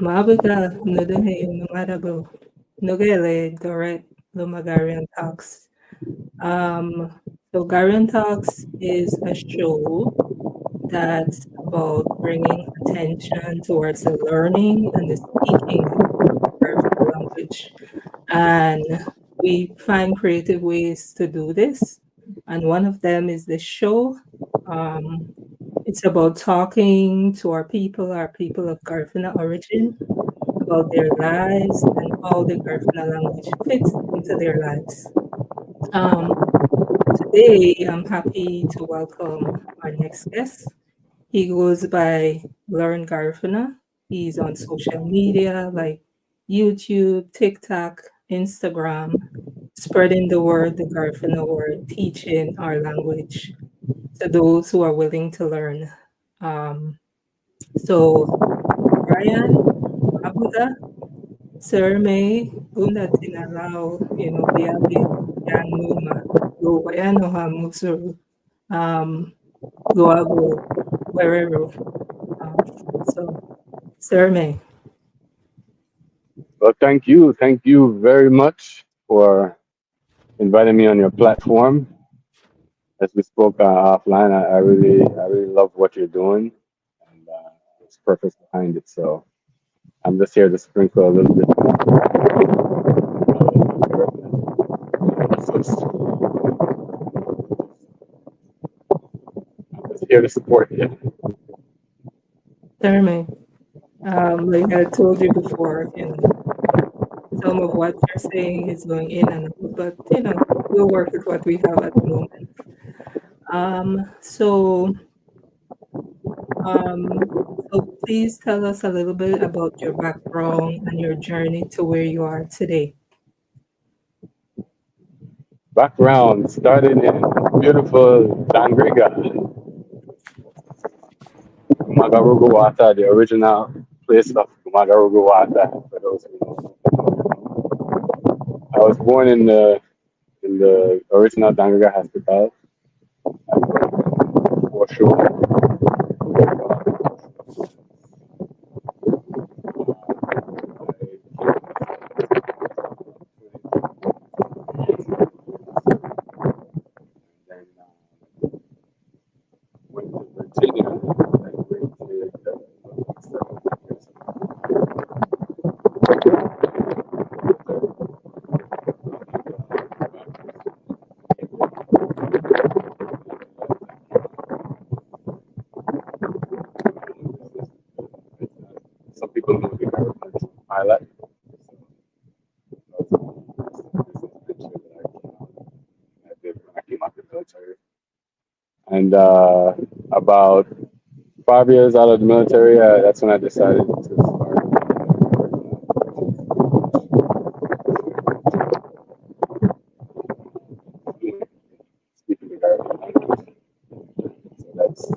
Mabiga Nuduhe Numarabu Nugele Direct Lumagarian Talks. So Garion Talks is a show that's about bringing attention towards the learning and the speaking of Garifuna language. And we find creative ways to do this. And one of them is this show. Um, it's about talking to our people of Garifuna origin, about their lives and how the Garifuna language fits into their lives. Um, Today, I'm happy to welcome our next guest. He goes by Learn Garifuna. He's on social media like YouTube, TikTok, Instagram, spreading the word, the Garifuna word, teaching our language to those who are willing to learn. Um, so, Brian, Abuda, Sir May, Gunda Tinalao, Biabi, Yang Numa, Go Bayano Musuru, um, Goago, wherever. Um, so, Sir May. Well, thank you. Thank you very much for inviting me on your platform. As we spoke offline, I really love what you're doing, and there's purpose behind it. So I'm just here to sprinkle a little bit. I'm just here to support you. Sir May. Like I told you before, some of what you're saying is going in and out, but we'll work with what we have at the moment. So Um, so please tell us a little bit about your background and your journey to where you are today. Background started in beautiful Dangriga, Magarugu Water, the original place of Magarugu Water. For those who know, I was born in the original Dangriga Hospital. For sure. Then went to Virginia. And went to, some people know the Garifuna pilot. I did when I came out the military. And about 5 years out of the military, that's when I decided to start speaking the Garifuna language. So that's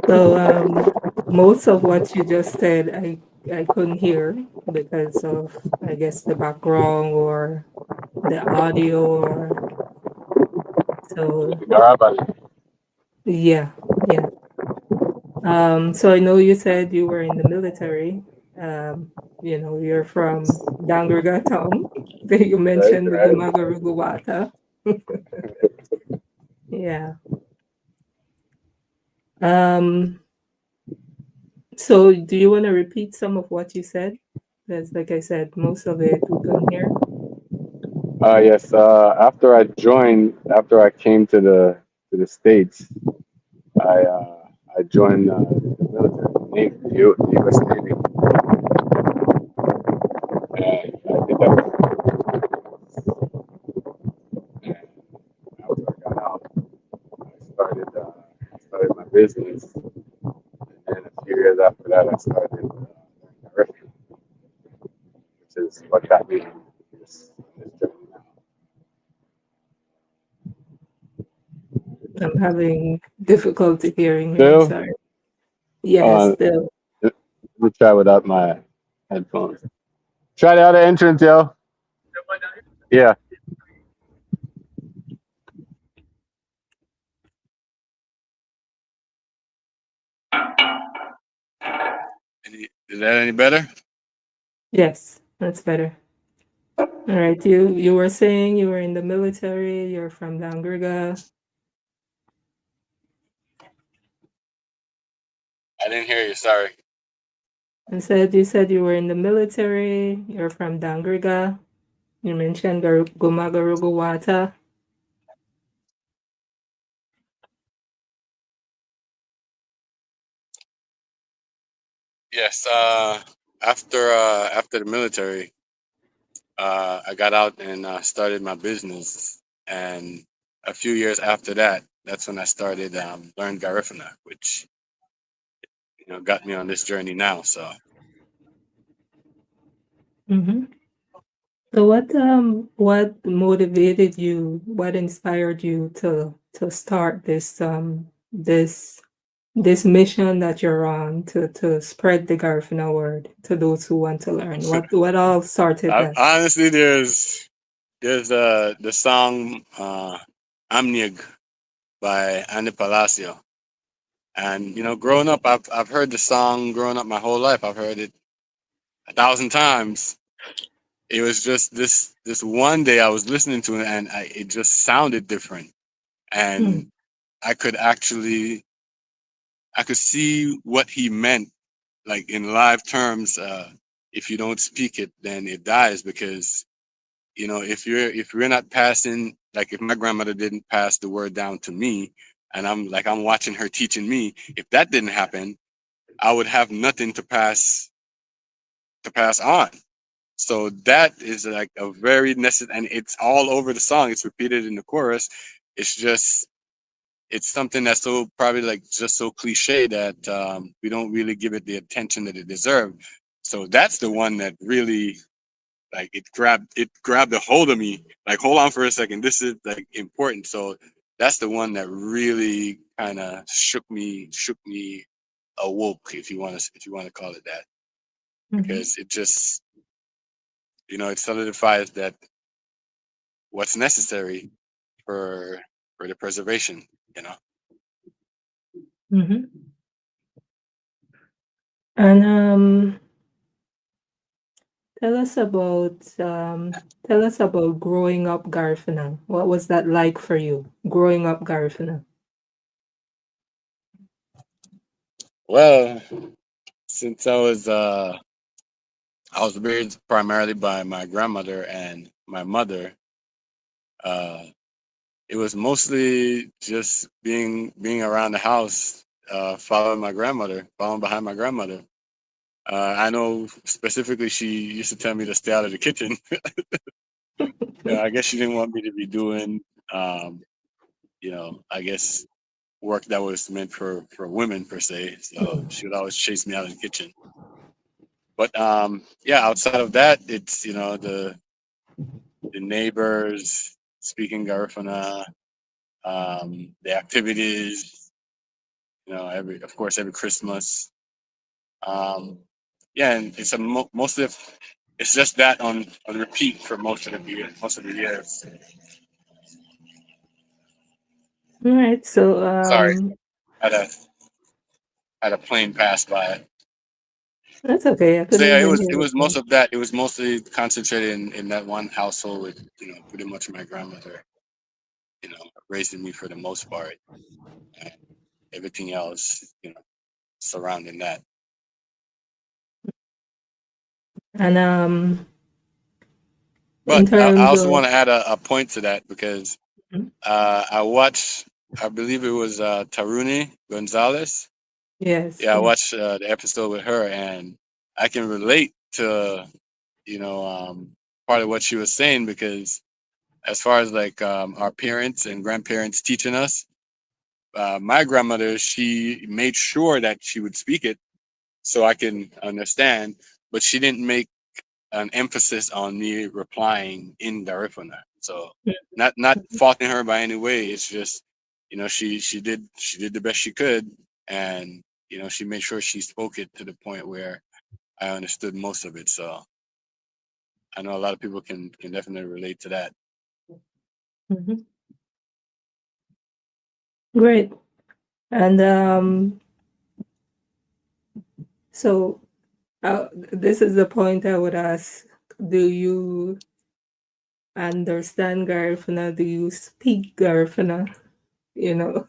So most of what you just said, I couldn't hear because of I guess the background or the audio or so the Garabali. yeah, yeah. So I know you said you were in the military. You're from Dangurga town that you Right, mentioned with the right. Magaruguwata. Yeah. Um, so do you want to repeat some of what you said? Because like I said, most of it we couldn't hear. Yes. After I came to the States, I joined the military, the U.S. Navy, and I did that. And after I got out, I started my business, and a few years after that, I started Garifuna, which is what got me on this journey now. I'm having difficulty hearing you. I'm Still, sorry. Yes, uh, still. let me try without my headphones. Try the other entrance, yo. Yeah. Is that any better? Yes, that's better. All right, you were saying you were in the military, you're from Dangriga, I didn't hear you. Sorry. and said you said you were in the military, you're from Dangriga. You mentioned Gumagaruguwata. Yes. After the military, I got out and started my business, and a few years after that, that's when I started Learn Garifuna, which got me on this journey now. So Mm-hmm. So what motivated you, what inspired you to start this mission that you're on to spread the Garifuna word to those who want to learn? What all started that? honestly, there's the song Amnig by Andy Palacio. And growing up, I've heard the song growing up my whole life. I've heard it 1,000 times. It was just this one day I was listening to it, and it just sounded different. Mm, And I could actually I could see what he meant, like in live terms. If you don't speak it, then it dies because if you're not passing, like if my grandmother didn't pass the word down to me, and I'm watching her teaching me, if that didn't happen, I would have nothing to pass on. So that is like a very necessary, and it's all over the song. It's repeated in the chorus. It's just it's something that's so probably like just so cliche that we don't really give it the attention that it deserves. So that's the one that really like it grabbed a hold of me. Like, hold on for a second, this is like important. So that's the one that really kind of shook me awoke, if you want to call it that, mhm, because it just it solidifies that what's necessary for the preservation. You know. mhm. And tell us about tell us about growing up Garifuna. What was that like for you, growing up Garifuna? Well, since I was raised primarily by my grandmother and my mother. Uh, it was mostly just being around the house, following behind my grandmother. I know specifically she used to tell me to stay out of the kitchen. I guess she didn't want me to be doing, I guess work that was meant for women per se. So she would always chase me out of the kitchen. But yeah, outside of that, it's the neighbors speaking Garifuna, the activities, every Christmas. Um, yeah, and it's most of it's just that on repeat for most of the years. All right, so Sorry, had a had a plane pass by. that's okay. I So couldn't yeah, it even was hear it the was most phone. of that. It was mostly concentrated in that one household with pretty much my grandmother, raising me for the most part, and everything else surrounding that. And in But I terms also of want to add a point to that because Mhm. I watched, I believe it was Taruni Gonzalez. Yes, Yeah, I yes. watched the episode with her, and I can relate to part of what she was saying because as far as like our parents and grandparents teaching us, my grandmother, she made sure that she would speak it so I can understand, but she didn't make an emphasis on me replying in Garifuna. So not faulting her by any way. It's just she did the best she could, and she made sure she spoke it to the point where I understood most of it. So I know a lot of people can definitely relate to that. Mhm. Great. And so This is the point I would ask. Do you understand Garifuna? Do you speak Garifuna? You know,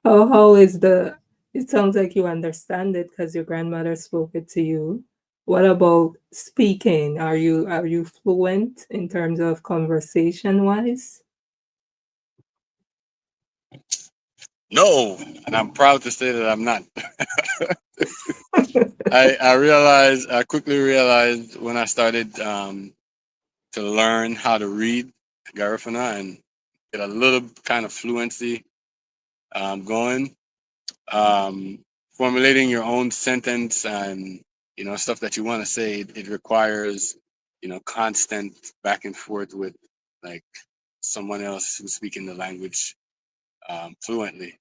how is the? It sounds like you understand it because your grandmother spoke it to you. What about speaking? Are you fluent in terms of conversation wise? No, and I'm proud to say that I'm not. I quickly realized when I started to learn how to read Garifuna and get a little kind of fluency going. Um, Formulating your own sentence and stuff that you want to say, it requires constant back and forth with like someone else who's speaking the language fluently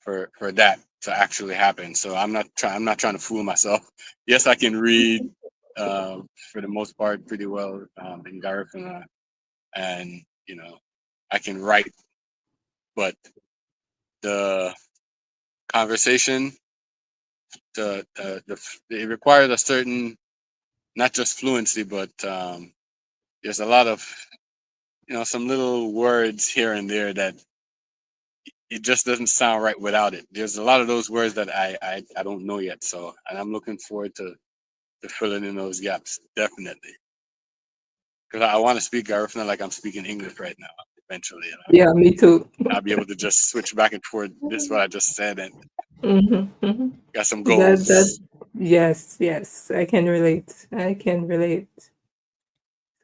for that to actually happen. So I'm not trying to fool myself. Yes, I can read for the most part pretty well in Garifuna, and I can write, but the conversation, it requires a certain, not just fluency, but there's a lot of some little words here and there that it just doesn't sound right without it. There's a lot of those words that I don't know yet. So, and I'm looking forward to filling in those gaps, definitely, because I want to speak Garifuna like I'm speaking English right now. Eventually, Yeah, me too. I'll be able to just switch back and forth. This is what I just said, and Hmm, hmm. got some That goals. yes, yes, I can relate. I can relate.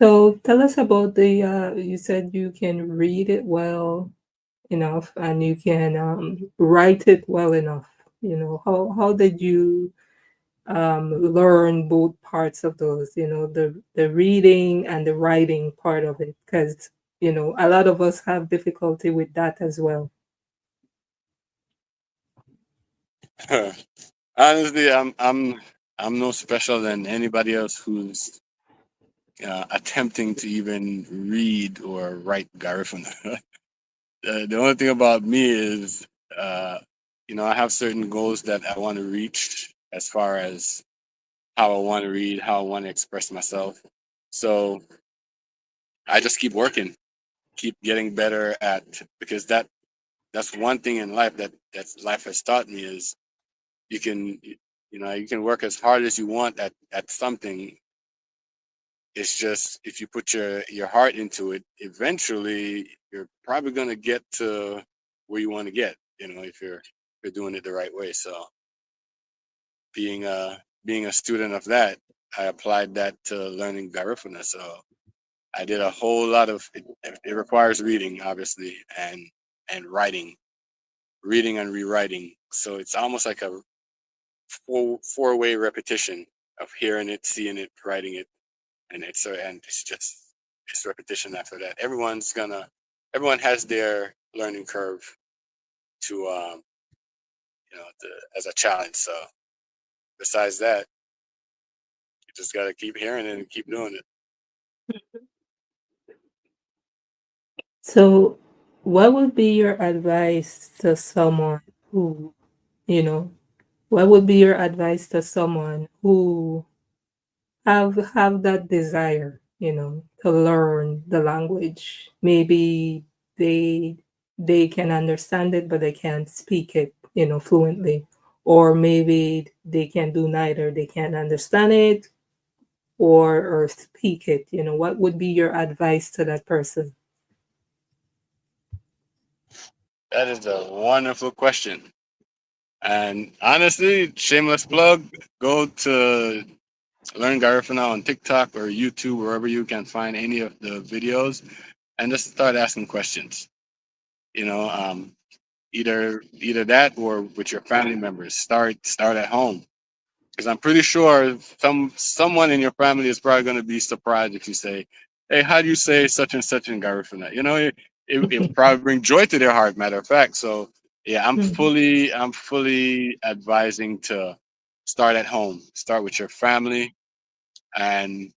So tell us about the you said you can read it well enough and you can write it well enough. How did you learn both parts of those, the reading and the writing part of it? Because, a lot of us have difficulty with that as well. Honestly, I'm no special than anybody else who's attempting to even read or write Garifuna. The only thing about me is, uh, I have certain goals that I want to reach as far as how I want to read, how I want to express myself. So I just keep working, keep getting better at, because that's one thing in life that life has taught me is you can you can work as hard as you want at something. It's just if you put your heart into it, eventually you're probably gonna get to where you want to get. If you're doing it the right way. So being a student of that, I applied that to learning Garifuna. So I did a whole lot of it. It requires reading, obviously, and writing, reading and rewriting. So it's almost like a four-way repetition of hearing it, seeing it, writing it, and it's just it's repetition after that. Everyone has their learning curve to as a challenge. So besides that, you just got to keep hearing it and keep doing it. So, what would be your advice to someone who, you know, what would be your advice to someone who have that desire, to learn the language? Maybe they they can understand it, but they can't speak it, fluently. Or maybe they can do neither. They can't understand it or speak it. What would be your advice to that person? That is a wonderful question. And honestly, shameless plug, go to Learn Garifuna on TikTok or YouTube, wherever you can find any of the videos, and just start asking questions. You know, um, either that or with your family members. Start at home, because I'm pretty sure someone in your family is probably going to be surprised if you say, "Hey, how do you say such and such in Garifuna?" It probably bring joy to their heart. Matter of fact, so yeah, Mhm. I'm fully advising to start at home. Start with your family, and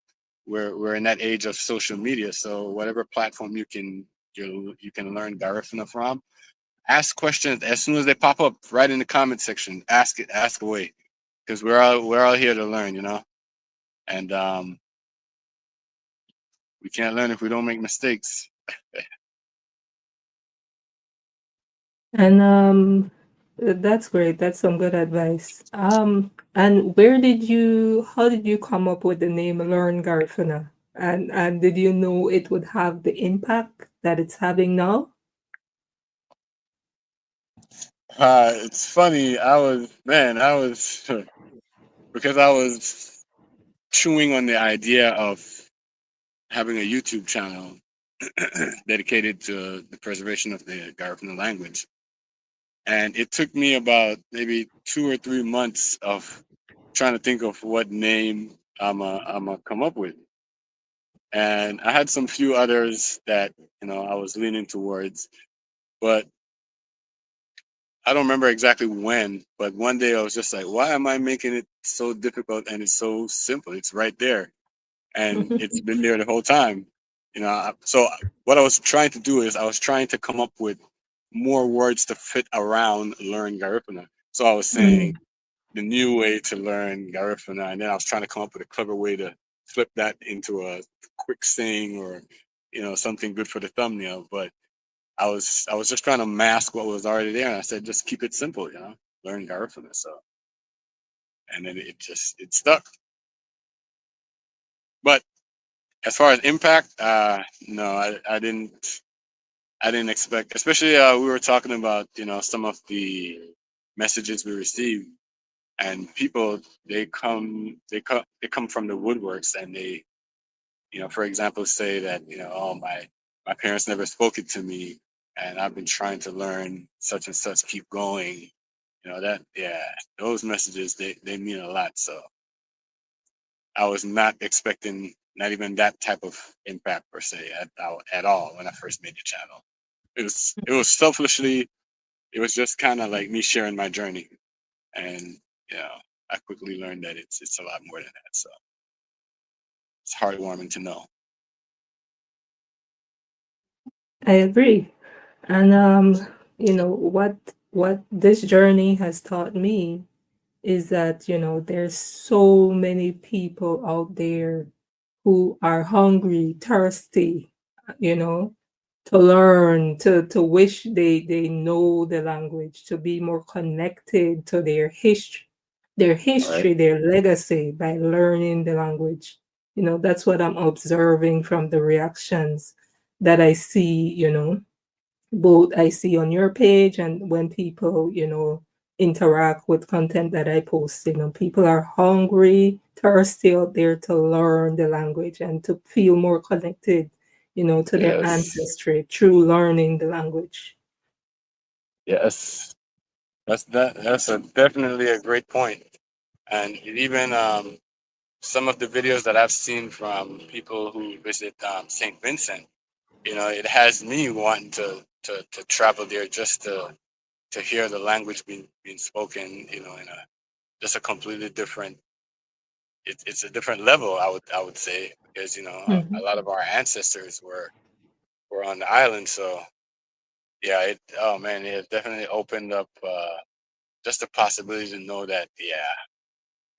we're in that age of social media. So whatever platform you can learn Garifuna from, ask questions as soon as they pop up. Right in the comment section, ask away, because we're all here to learn. and we can't learn if we don't make mistakes. And that's great. That's some good advice. And how did you come up with the name Learn Garifuna? And did you know it would have the impact that it's having now? It's funny. I was because I was chewing on the idea of having a YouTube channel dedicated to the preservation of the Garifuna language. And it took me about maybe 2 or 3 months of trying to think of what name I'm a come up with. And I had some few others that I was leaning towards, but I don't remember exactly when. But one day I was just like, why am I making it so difficult? And it's so simple. It's right there, and it's been there the whole time. So what I was trying to do is I was trying to come up with more words to fit around learn Garifuna. So I was saying Mm, the new way to learn Garifuna, and then I was trying to come up with a clever way to flip that into a quick saying or something good for the thumbnail. But I was just trying to mask what was already there, and I said just keep it simple, learn Garifuna. So and then it stuck. But as far as impact, no, I didn't expect, especially we were talking about some of the messages we received, and people they come from the woodworks, and they for example say that oh my parents never spoke it to me, and I've been trying to learn such and such, keep going, that yeah, those messages they mean a lot. So I was not expecting not even that type of impact per se at all when I first made the channel. It was selfishly, it was just kind of like me sharing my journey, and you know I quickly learned that it's a lot more than that. So it's heartwarming to know. I agree. And what this journey has taught me is that, there's so many people out there who are hungry, thirsty, you know, to learn, to wish they know the language, to be more connected to All right. their legacy by learning the language. That's what I'm observing from the reactions that I see, both I see on your page and when people, interact with content that I post. People are hungry, thirsty out there to learn the language and to feel more connected, to their Yes. ancestry through learning the language. Yes. That's definitely a great point. And even some of the videos that I've seen from people who visit St. Vincent, it has me wanting to travel there just to hear the language being spoken, in a just a completely different. It's a different level, I would say, because a Mhm, lot of our ancestors were on the island. So yeah, oh man, it definitely opened up just the possibility to know that yeah,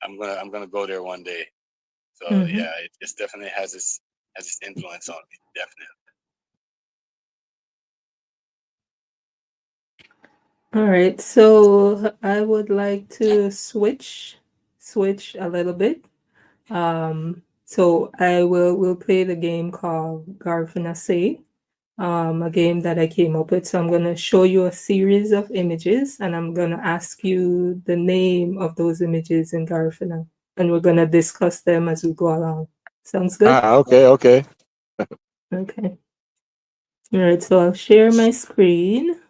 I'm gonna go there one day. So mhm. yeah, it definitely has its influence on me, definitely. All right, so I would like to switch a little bit. So we'll play the game called Garfina Say, a game that I came up with. So I'm gonna show you a series of images, and I'm gonna ask you the name of those images in Garfina, and we're gonna discuss them as we go along. Sounds good? Okay, okay. Okay. All right. So I'll share my screen.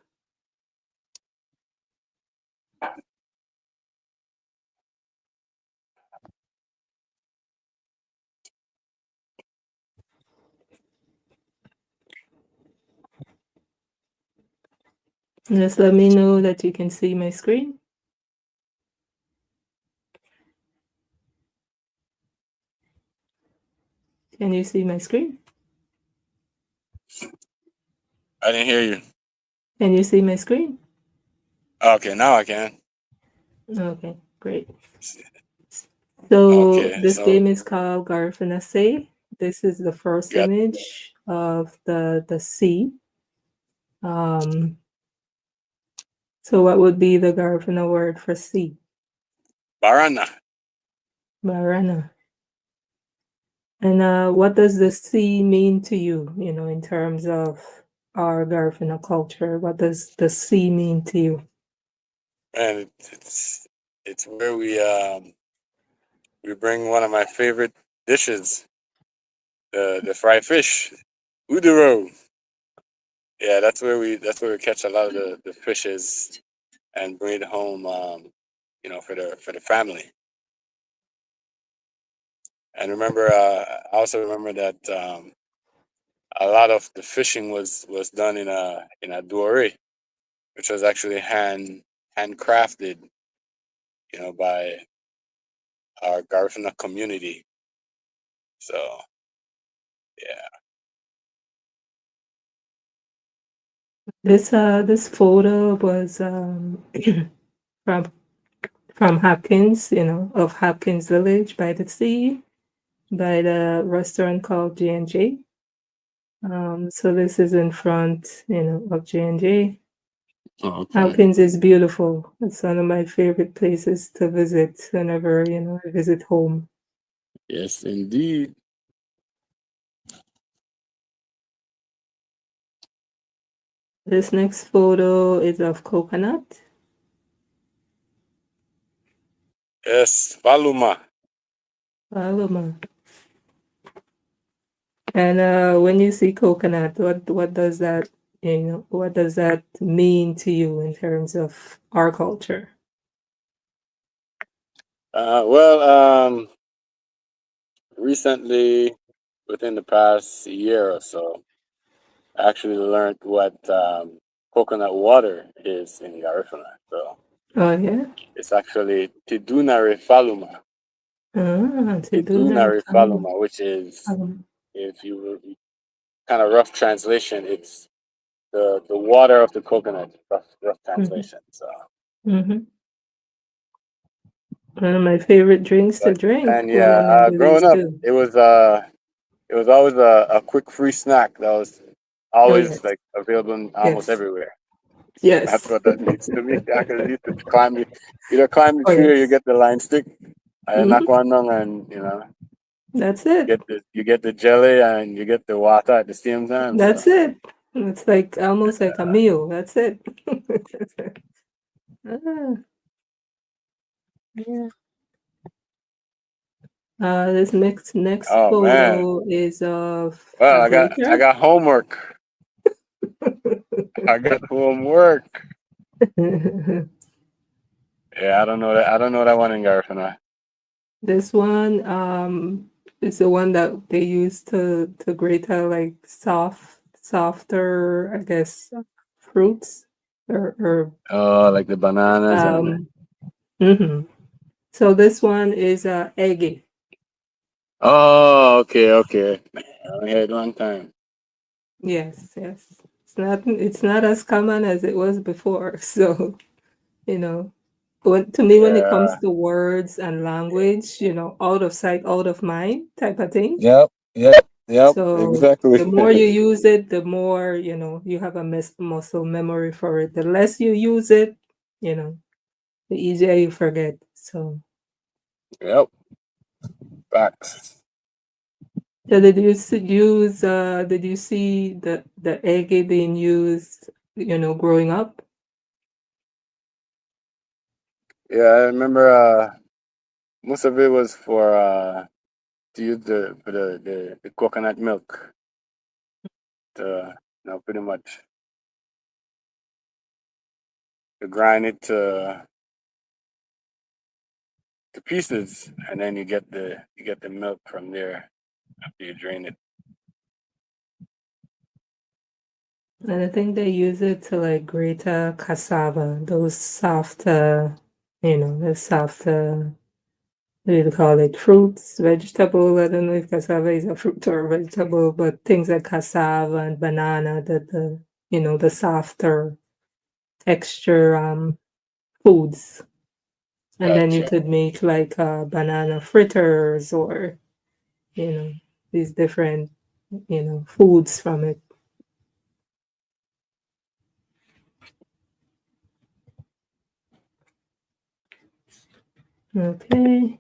Just let me know that you can see my screen. Can you see my screen? I didn't hear you. Can you see my screen? Okay, now I can. Okay, great. So Okay, this so game is called Garifuna Say. This is the first got image of the sea. Um, so what would be the Garifuna word for sea? Barana. Marana. And what does the sea mean to you, in terms of our Garifuna culture? What does the sea mean to you? And it's where we bring one of my favorite dishes, the fried fish, udiro. Yeah, that's where we catch a lot of the fishes and bring it home, for the family. And remember, I also remember that a lot of the fishing was done in a dory, which was actually handcrafted, by our Garifuna community. So yeah. This photo was from Hopkins, of Hopkins Village by the sea, by the restaurant called J&J. So this is in front, of J&J. Oh, okay. Hopkins is beautiful. It's one of my favorite places to visit whenever, I visit home. Yes, indeed. This next photo is of coconut. Yes, Baluma. Paloma. And when you see coconut, what does that, what does that mean to you in terms of our culture? Well, recently, within the past year or so, I actually learned what coconut water is in Garifuna. So Oh yeah. it's actually Tidunare Faluma. To do Tidunare that. Faluma, which is, Um, if you kind of rough translation, it's the water of the coconut. Rough mhm, translation. So, mhm. One of my favorite drinks to but drink and when yeah, I'm in growing Belize up, too. it was always a quick free snack that was Oh always yes, like available in almost yes, everywhere. That's yes. what that means to me. I can used to either climb the Oh tree or you yes. get the line stick. I knock Mhm. one down and That's it. you get the jelly and you get the water at the same time. So That's it. It's like almost like a meal. That's it. Ah, yeah. This next oh man. photo is of Well, a I glacier. got homework. I got homework. Yeah, I don't know that one in Garifuna. This one is the one that they use to grate out like softer, I guess, fruits or Oh, like the bananas and um mhm. So this one is eggy. oh, okay. Man, I only had one time. Yes, yes. It's not as common as it was before. So, you know, to me, when it comes Yeah. to words and language, out of sight, out of mind type of thing. Yep. So Exactly. the more you use it, the more, you have a muscle memory for it. The less you use it, the easier you forget. So, Yep. Facts. so did you see the egg being used, growing up? Yeah, I remember. Most of it was to use the coconut milk to pretty much to grind it to pieces, and then you get the milk from there after you drain it. And I think they use it to like grate cassava, those soft, the soft, what do you call it, fruits, vegetable. I don't know if cassava is a fruit or a vegetable, but things like cassava and banana, the softer texture foods. And then you Gotcha. could make like banana fritters or, you know, these different, foods from it. Okay.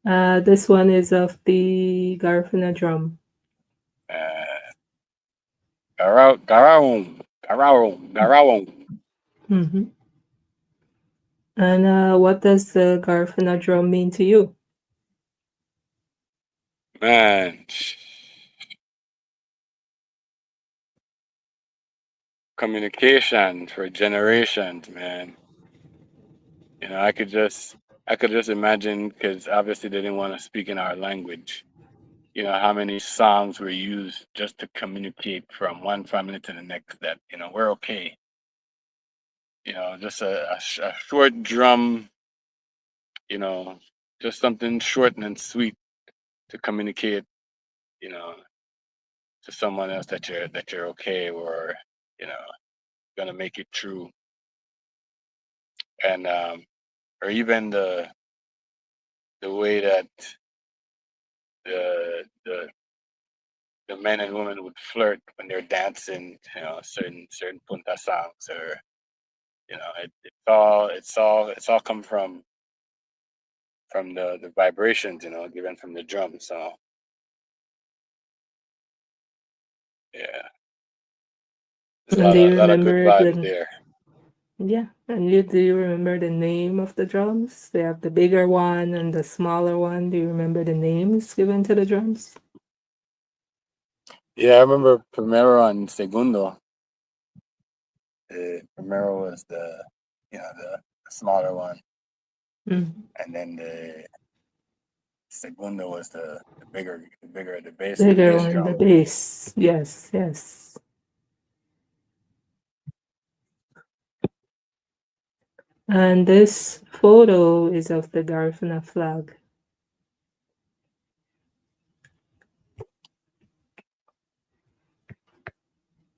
This one is of the Garifuna drum. Uh, Garaon. Hmm. And what does the Garifuna drum mean to you? Man, communication for generations, man. You know, I could just imagine because obviously they didn't want to speak in our language. You know how many songs were used just to communicate from one family to the next. That we're okay. You know, just a short drum. You know, just something short and sweet to communicate. You know, to someone else that you're okay or you know gonna make it through, and or even the way that the the men and women would flirt when they're dancing, certain punta songs, or it's all come from the vibrations, given from the drum. So yeah, there's a And lot do you of good remember vibes the there. yeah? And do you remember the name of the drums? They have the bigger one and the smaller one. Do you remember the names given to the drums? Yeah, I remember Primero and Segundo. Primero was the smaller one, Mm. and then the Segundo was the Bigger bass one, the drum. bass. Yes, yes. And this photo is of the Garifuna flag.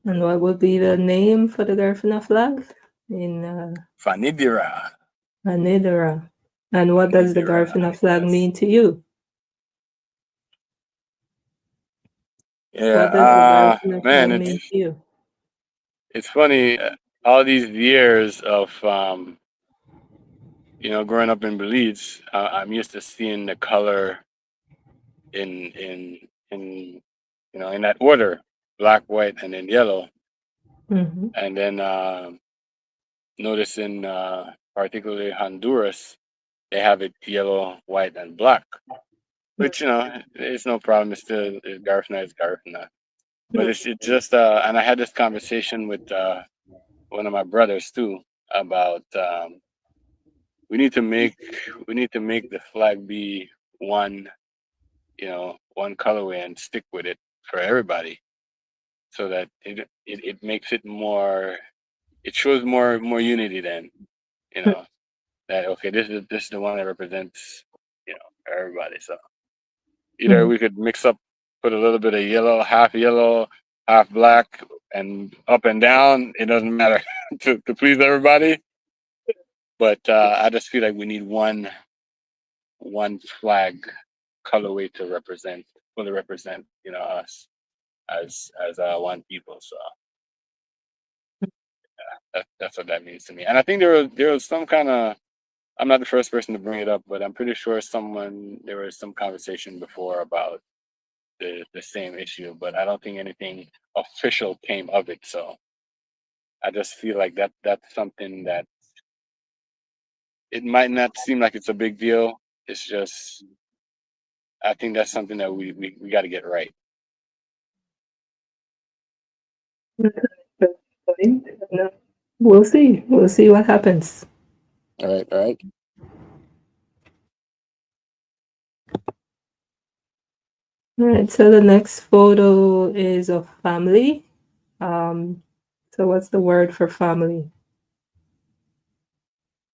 And what would be the name for the Garifuna flag? In Fanidira. Anidara. And what does the Fanidira. Garifuna flag Yes. mean to you? Yeah. What does the Garifuna Man, flag mean to you? it's funny. All these years of growing up in Belize, I'm used to seeing the color in in that order: black, white, and then yellow. Hmm. And then noticing, particularly Honduras, they have it yellow, white, and black. Which it's no problem. It's Garifuna is Garifuna. But it's just and I had this conversation with one of my brothers too about we need to make we need to make the flag be one one colorway and stick with it for everybody so that it makes it more it shows more unity then you know that okay this is the one that represents everybody. So either Mm. we could mix up, put a little bit of yellow, half black, and up and down. It doesn't matter to please everybody. But I just feel like we need one flag colorway to fully represent us as one people. So that's what that means to me. And I think there was some kind of, I'm not the first person to bring it up, but I'm pretty sure there was some conversation before about the same issue, but I don't think anything official came of it. So I just feel like that's something that it might not seem like it's a big deal. It's just I think that's something that we got to get right. Good point. No. We'll see. We'll see what happens. All right, all right. All right. So the next photo is of family. Um, so what's the word for family?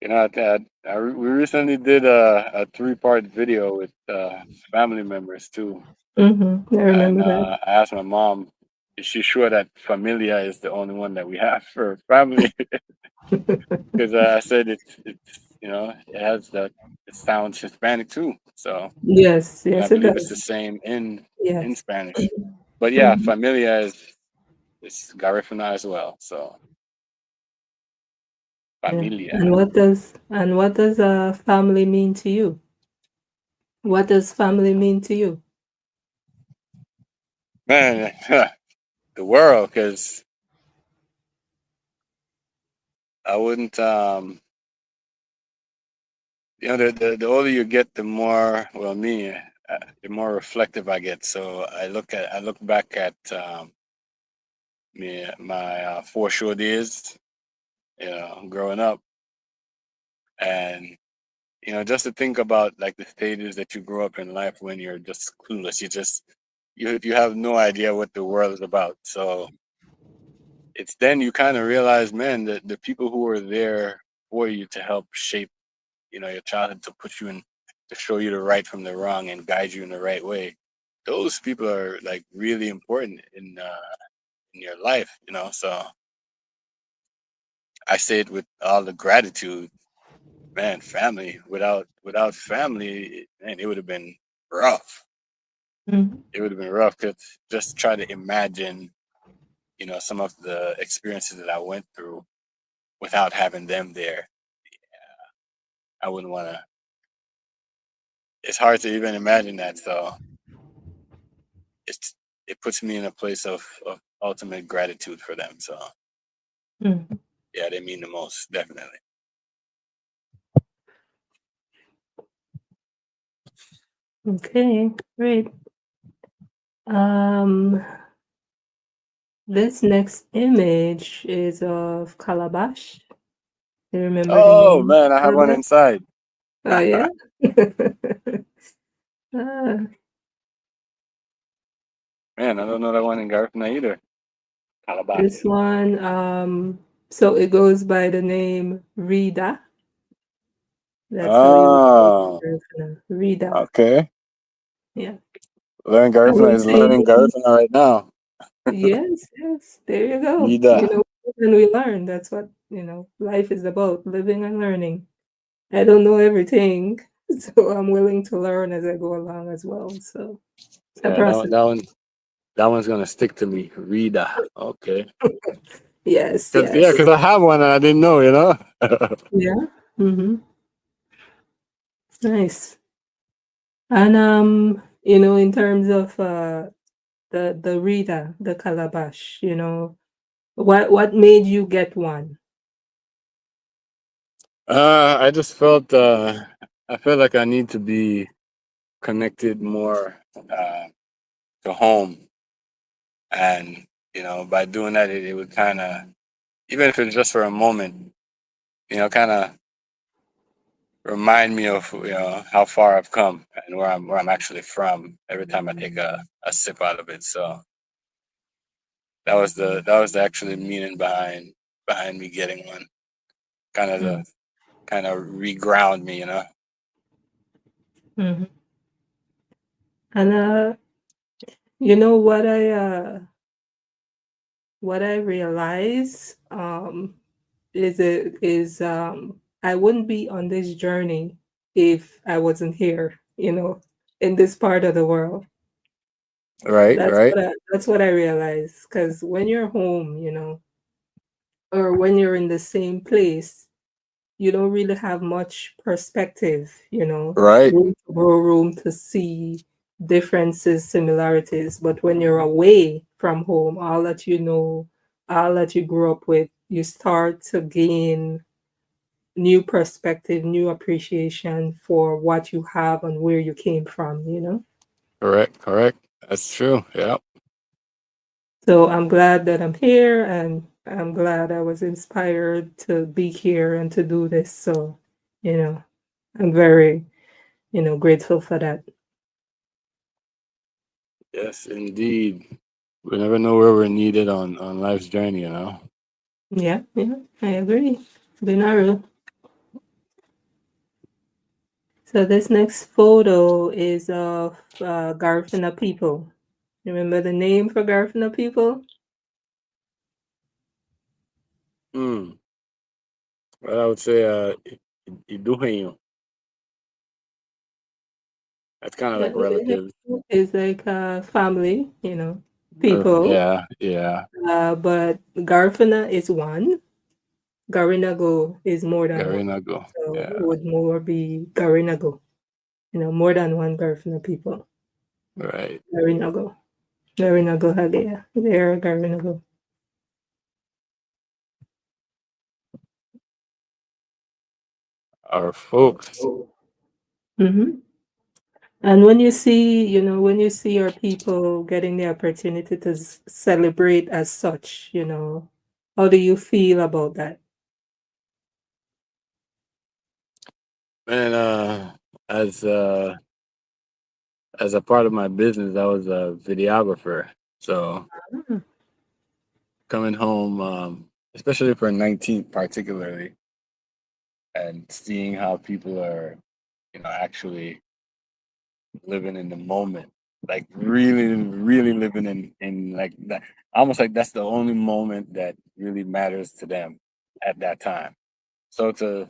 We recently did a 3-part video with family members too, Mm-hmm. I and remember that. I asked my mom, is she sure that familia is the only one that we have for family? Because I said it has the it sounds Hispanic too. So, Yes, and I yes, it believe it's the does. same in Yes. Spanish. But yeah, Mhm. familia is Garifuna as well. So Yeah. familia, And what does family mean to you? What does family mean to you? man, the world. Because I wouldn't. The older you get, the more me, the more reflective I get. So I look back at my foreshore days, growing up, and just to think about like the stages that you grow up in life when you're just clueless. You have no idea what the world is about. So it's then you kind of realize, man, that the people who were there for you to help shape, your childhood, to put you in, to show you the right from the wrong and guide you in the right way. Those people are like really important in your life. So I say it with all the gratitude, man. Family, without family, man, it would have been rough. Mhm. It would have been rough. Cause just try to imagine, some of the experiences that I went through without having them there. I wouldn't want to. It's hard to even imagine that. So it's it puts me in a place of ultimate gratitude for them. So Mhm. yeah, they mean the most, definitely. Okay, great. Um, this next image is of Calabash. Do you remember the Oh name man, I have one Calabash? inside. Oh yeah. Ah, Man, I don't know that one in Garifuna either. this Calabash. one, so it goes by the name Rida. That's how you would say it Oh, in Garifuna. Rida. okay. Yeah. Learn I Garifuna would is say learning Garifuna right now. yes, yes. There you go. Vida. And we learn. That's what, life is about, living and learning. I don't know everything, so I'm willing to learn as I go along as well. So it's a Yeah, process. that one's gonna stick to me. Rida. Okay. Yes, Cause yeah, yes. cause I have one and I didn't know. Yeah. Mm-hmm. Nice. And in terms of the Rita, the calabash, what made you get one? I just felt I feel like I need to be connected more to home, and by doing that, it would kind of, even if it's just for a moment, kind of remind me of how far I've come and where I'm actually from every time I take a sip out of it. So that was the actually meaning behind me getting one, kind of Mm-hmm. to kind of reground me. Mm-hmm. And you know what I realize is I wouldn't be on this journey if I wasn't here, in this part of the world. Right, right, That's what I realize. Because when you're home, or when you're in the same place, you don't really have much perspective, right, room to grow, room to see differences, similarities. But when you're away from home, all that you grew up with, you start to gain new perspective, new appreciation for what you have and where you came from. correct, correct. That's true. Yeah. So I'm glad that I'm here and I'm glad I was inspired to be here and to do this. So, you know, I'm very, grateful for that. Yes, indeed. We never know where we're needed on life's journey. Yeah, yeah, I agree. Binaru. So this next photo is of Garifuna people. Remember the name for Garifuna people? Hmm. Well, I would say Iduheyo. That's kind of Yeah, like relative. is like family, people. Yeah, yeah. But Garifuna is one. Garinago is more than one. Garinago. So it Yeah, would more be Garinago. More than one Garifuna people. right. Garinago. Garinago Hagea. They're Garinago. Our folks. Mm-hmm. And when you see your people getting the opportunity to celebrate as such, how do you feel about that? And as uh as a part of my business, I was a videographer. So Mm. coming home, especially for 19th particularly, and seeing how people are, actually living in the moment, like really, really living in like that, almost like that's the only moment that really matters to them at that time. So to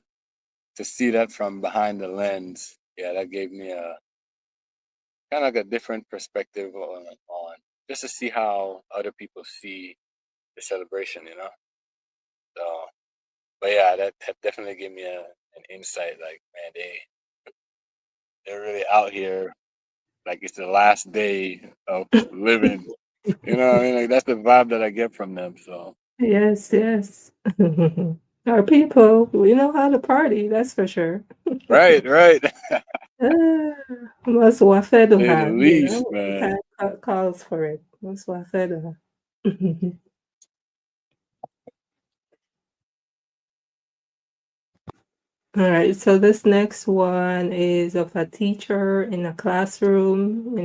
see that from behind the lens, yeah, that gave me a kind of like a different perspective on just to see how other people see the celebration, So, but yeah, that definitely gave me an insight. Like, man, they're really out here. Like it's the last day of living. You know what I mean? Like that's the vibe that I get from them. So, Yes, yes. Our people, we know how to party, that's for sure. right, right. Ah, Mas Say the wafeduha, least, the man. time calls for it. Mas wafeduha. All right, so this next one is of a teacher in a classroom,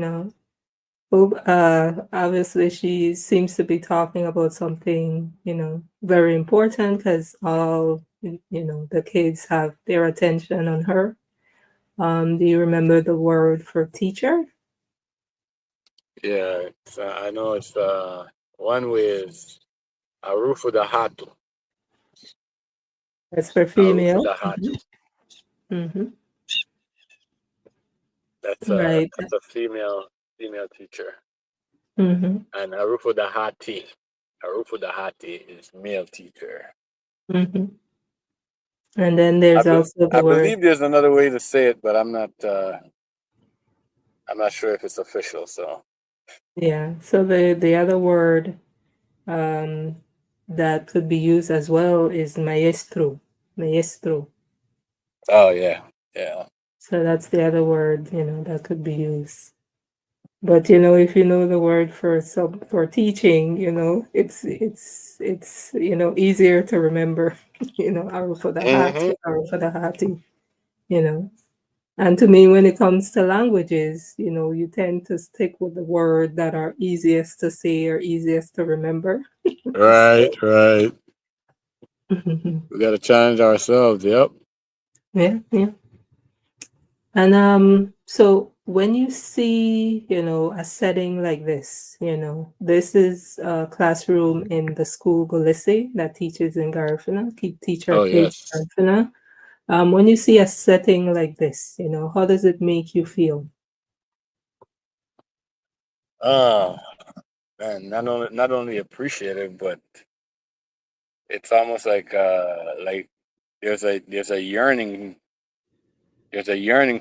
obviously she seems to be talking about something, very important because all, the kids have their attention on her. Do you remember the word for teacher? Yeah, I know it's one way is Arufu the Hatu. That's for Arufu female. the Hatu. Mm-hmm. That's a Right. that's a female teacher. Mm-hmm. And Arufu the Hati. Arufu the Hati is male teacher. Mm-hmm. And then I there's be, also the I word, believe there's another way to say it, but I'm not sure if it's official. So yeah. So the other word um, that could be used as well is maestro. Maestro. oh yeah, yeah. So that's the other word, that could be used. But if you know the word for teaching, it's easier to remember. Arrow for the heart, Hmm. arrow for the hearty. You know. And to me, when it comes to languages, you tend to stick with the word that are easiest to say or easiest to remember. Right, So, right. We got to challenge ourselves. Yep. yeah, yeah. And so when you see, a setting like this, this is a classroom in the school Golese that teaches in Garifuna, keep teacher Oh K yes. Garifuna. When you see a setting like this, how does it make you feel? Oh man, not only appreciative, but it's almost like there's a yearning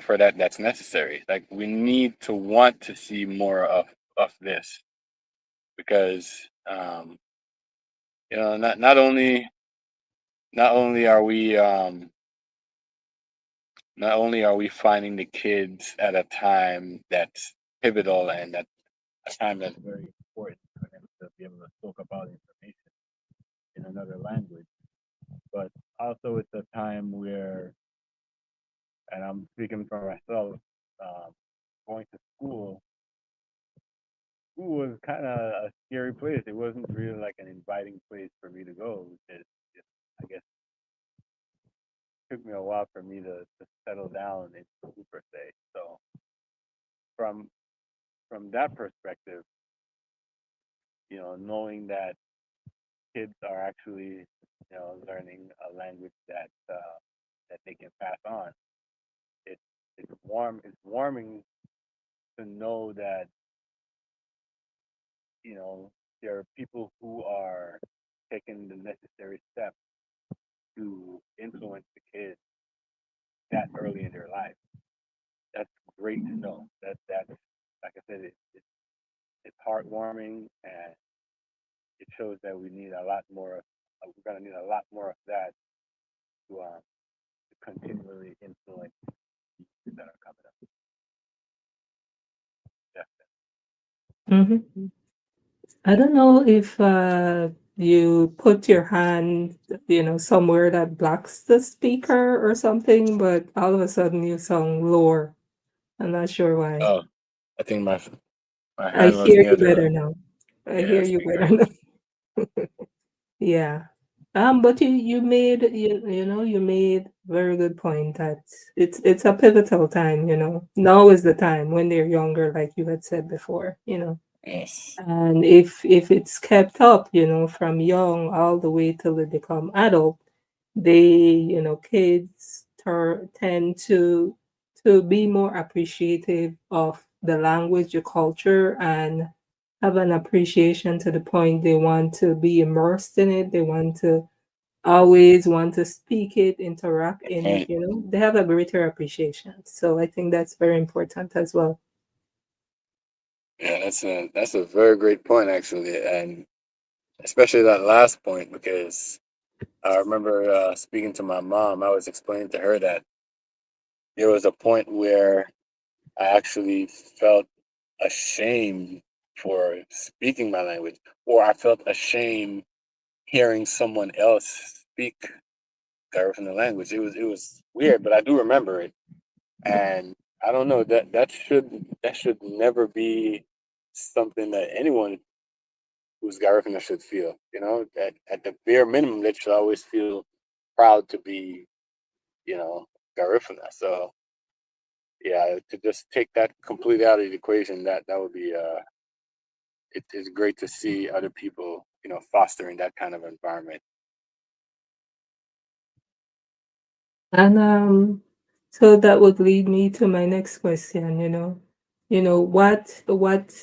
for that's necessary. Like we need to want to see more of this because not only are we not only are we finding the kids at a time that's pivotal and at a time that's very important for them to be able to soak up all the information in another language, but also it's a time where, and I'm speaking for myself, um, going to school was kind of a scary place. It wasn't really like an inviting place for me to go. I guess it took me a while for me to settle down in school per se. So from from that perspective, knowing that kids are actually, learning a language that that they can pass on. It, it's warm. It's warming to know that you know there are people who are taking the necessary steps to influence the kids that early in their life. That's great to know. That's like I said, it's heartwarming and it shows that we need a lot more. We're gonna need a lot more of that to continually influence the that are coming up. Definitely. Hmm. I don't know if you put your hand, somewhere that blocks the speaker or something, but all of a sudden you sound lower. I'm not sure why. Oh, I think my I hand was hear near you better the now. I yeah hear you better speaker. now. Yeah. But you made very good point that it's a pivotal time. Now is the time when they're younger, like you had said before. Yes, And if it's kept up, from young all the way till they become adult, kids tend to be more appreciative of the language, the culture, and have an appreciation to the point they want to be immersed in it. They want to always want to speak it, interact good in it, point. you know. They have a greater appreciation. So I think that's very important as well. Yeah, that's a very great point actually, and especially that last point because I remember speaking to my mom. I was explaining to her that there was a point where I actually felt ashamed for speaking my language, or I felt ashamed hearing someone else speak Garifuna language. It was weird, but I do remember it, and I don't know that should never be something that anyone who's Garifuna should feel. You know, at the bare minimum, they should always feel proud to be you know Garifuna. So yeah, to just take that completely out of the equation, that would be it's great to see other people fostering that kind of environment. And so that would lead me to my next question.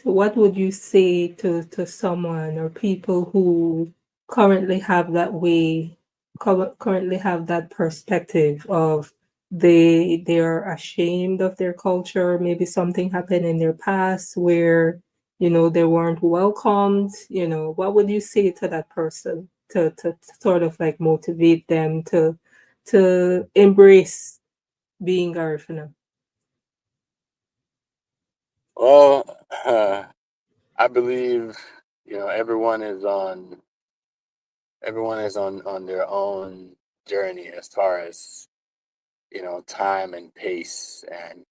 What would you say to someone or people who currently have that way, currently have that perspective of they're ashamed of their culture, maybe something happened in their past where they weren't welcomed. What would you say to that person to sort of like motivate them to embrace being Garifuna? Well, I believe everyone is on their own journey as far as time and pace, and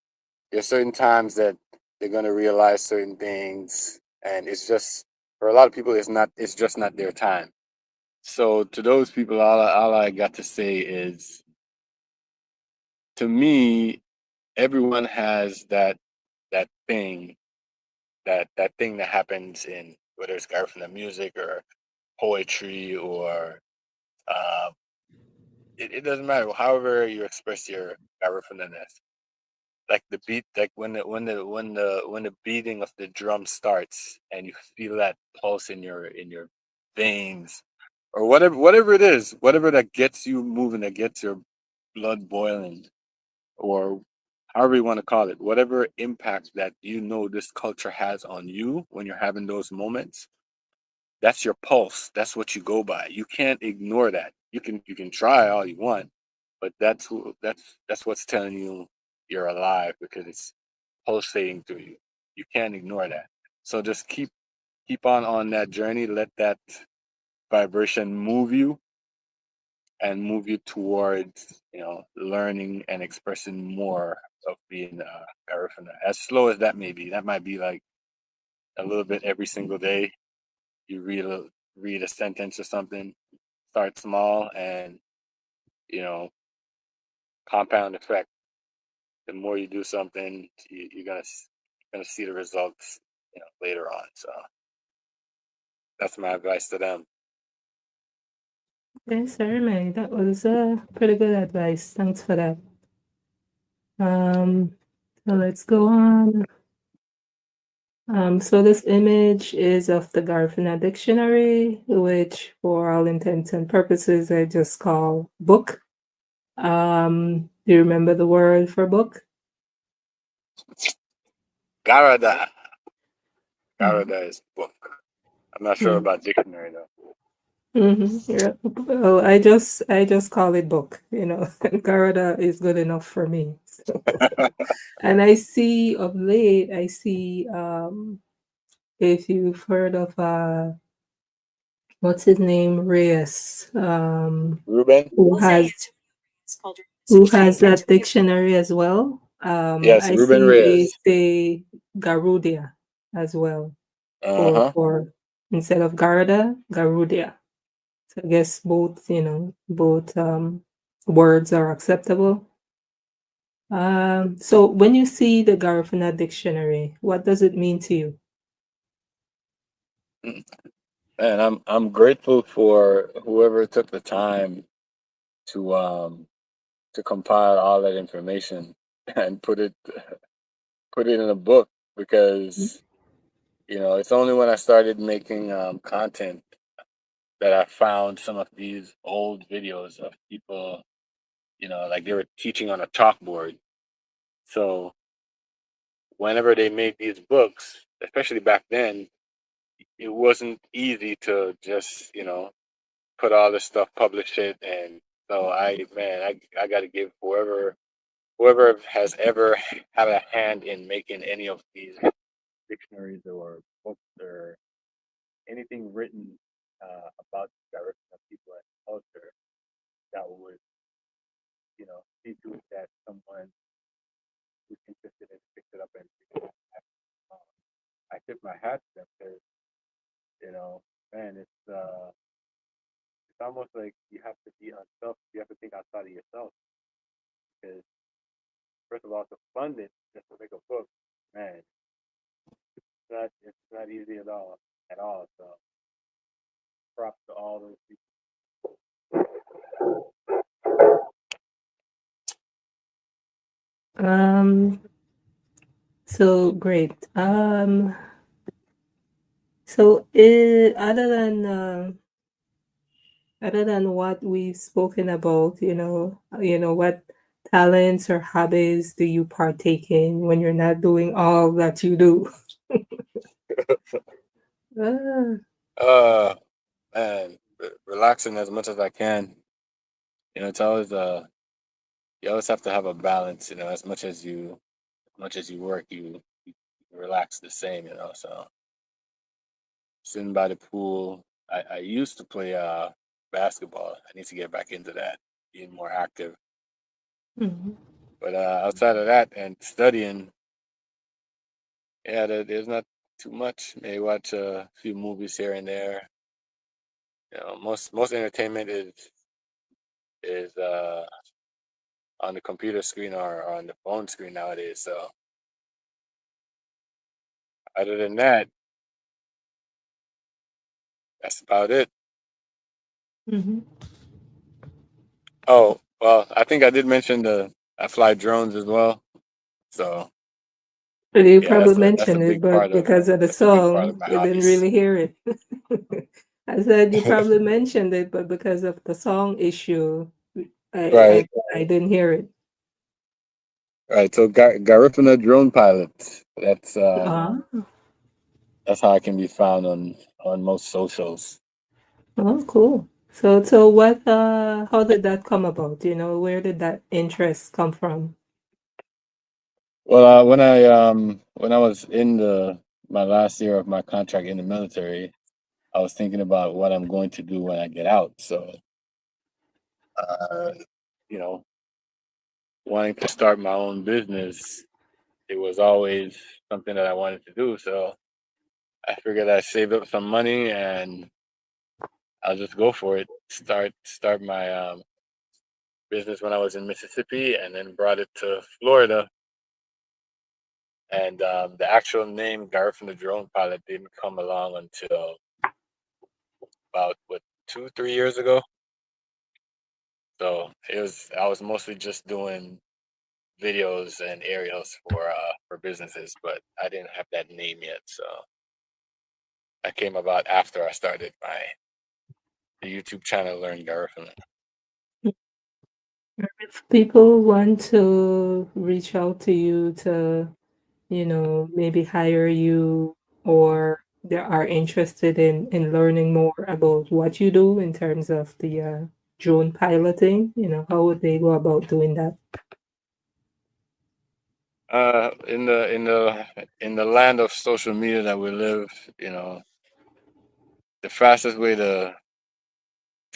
there's certain times that they're going to realize certain things, and it's just for a lot of people it's just not their time. So to those people, all I got to say is, to me, everyone has that thing that thing that happens in whether it's from the music or poetry or uh, it doesn't matter. However you express your Garifuna-ness, like the beat, like when the beating of the drum starts and you feel that pulse in your veins, or whatever it is, whatever that gets you moving, that gets your blood boiling, or however you want to call it, whatever impact that this culture has on you when you're having those moments, that's your pulse. That's what you go by. You can't ignore that. You can try all you want, but that's what's telling you you're alive because it's pulsating through you. You can't ignore that. So just keep on that journey. Let that vibration move you towards learning and expressing more of being Garifuna. As slow as that may be, that might be like a little bit every single day. You read a sentence or something. Start small, and you know compound effect. The more you do something, you're gonna see the results later on. So that's my advice to them. Okay, Sarah, that was pretty good advice. Thanks for that. So let's go on. So this image is of the Garifuna dictionary, which for all intents and purposes, I just call book. Do you remember the word for book? Garada. Mhm. Garada is book. I'm not sure about dictionary though. Yeah. Well, I just call it book, Garada is good enough for me. So, and I see of late, if you've heard of what's his name, Reyes, Ruben? who has that dictionary as well. Yes, I Ruben see they Reyes. say Garudia as well Uh huh. for instead of Garada, Garudia. So I guess both words are acceptable. So when you see the Garifuna dictionary, what does it mean to you? And I'm grateful for whoever took the time to um to compile all that information and put it in a book because it's only when I started making content that I found some of these old videos of people, like they were teaching on a chalkboard. So whenever they made these books, especially back then, it wasn't easy to just, put all this stuff, publish it, and so I got to give whoever has ever had a hand in making any of these dictionaries or books or anything written about the direction of people and culture that would, see to it that someone who's interested in picked it up and um, I tip my hat to them because you know, man, it's almost like you have to be unself. You have to think outside of yourself because first of all, to fund it just to make a book, man, it's not easy at all at all. So props to all those people. Um, so great. So other than what we've spoken about, what talents or hobbies do you partake in when you're not doing all that you do? Ah, Uh, man, relaxing as much as I can. It's always you always have to have a balance. As much as you work, you relax the same. So sitting by the pool. I used to play basketball. I need to get back into that, being more active. mhm, But outside of that and studying, yeah, there's not too much. Maybe watch a few movies here and there. Most entertainment is on the computer screen or on the phone screen nowadays. So other than that, that's about it. mhm. Oh well, I think I did mention I fly drones as well. So But you yeah, probably that's a mentioned it, big but part of because of the that's a big part of song, my we didn't hobbies. really hear it. I said you probably mentioned it, but because of the song issue, I Right, I, I didn't hear it. right. So Garifuna drone pilot. Ah, That's how I can be found on most socials. oh, cool. So how did that come about? Where did that interest come from? Well, when I was in the my last year of my contract in the military, I was thinking about what I'm going to do when I get out. So, uh, you know, wanting to start my own business, it was always something that I wanted to do. So I figured I'd save up some money and I'll just go for it. Start my business when I was in Mississippi, and then brought it to Florida. And the actual name Garifuna the Drone Pilot didn't come along until about what 2, 3 years ago. So I was mostly just doing videos and aerials for businesses, but I didn't have that name yet. So that came about after I started my the YouTube channel Learn Garifuna. If people want to reach out to you to, maybe hire you, or they are interested in learning more about what you do in terms of the drone piloting, how would they go about doing that? In the land of social media that we live, you know, the fastest way to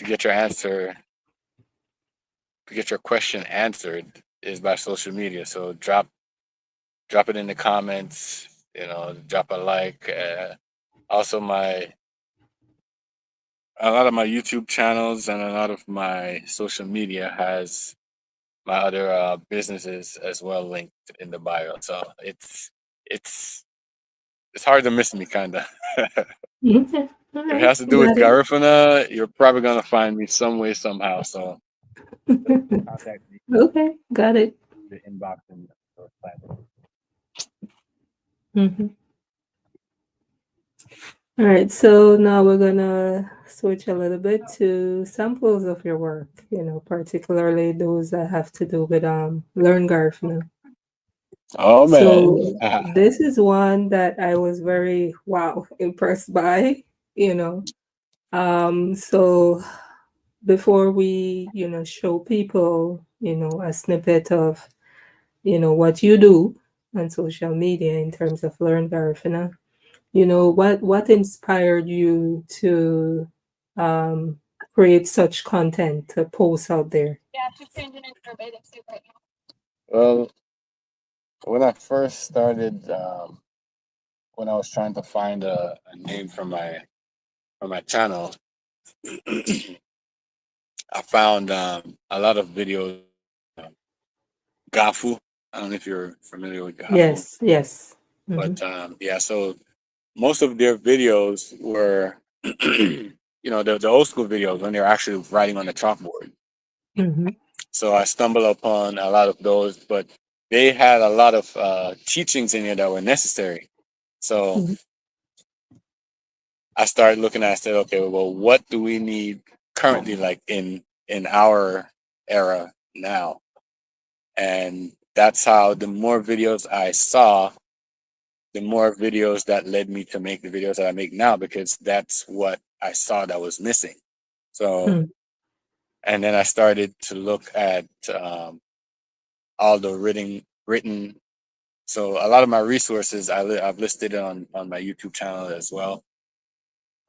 get your answer to get your question answered is by social media. So drop it in the comments. You know, drop a like. Also, my a lot of my YouTube channels and a lot of my social media has my other businesses as well linked in the bio. So it's it's hard to miss me, kind of. Okay. All If it right. has to do with Got Garifuna, you're probably gonna find me some way somehow. So it. Contact me Okay. Got it. through the inbox and those platforms. Mhm. All right, so now we're gonna switch a little bit to samples of your work, particularly those that have to do with Learn Garifuna. oh man, So this is one that I was very impressed by, you know. So before we, show people, a snippet of, what you do on social media in terms of Learn Garifuna, what inspired you to um, create such content to post out there? well, when I first started, when I was trying to find a name for my channel, I found a lot of videos. Um, Gafu. I don't know if you're familiar with Gafu, Yes, yes. Mm-hmm. but yeah. So most of their videos were, the old school videos when they were actually writing on the chalkboard. Mm-hmm. So I stumbled upon a lot of those, but they had a lot of teachings in here that were necessary. So Mm-hmm. I started looking at. I said, okay, well, what do we need currently, like in our era now? And that's how the more videos I saw, the more videos that led me to make the videos that I make now, because that's what I saw that was missing. So, and then I started to look at all the written. So a lot of my resources I've listed on my YouTube channel as well.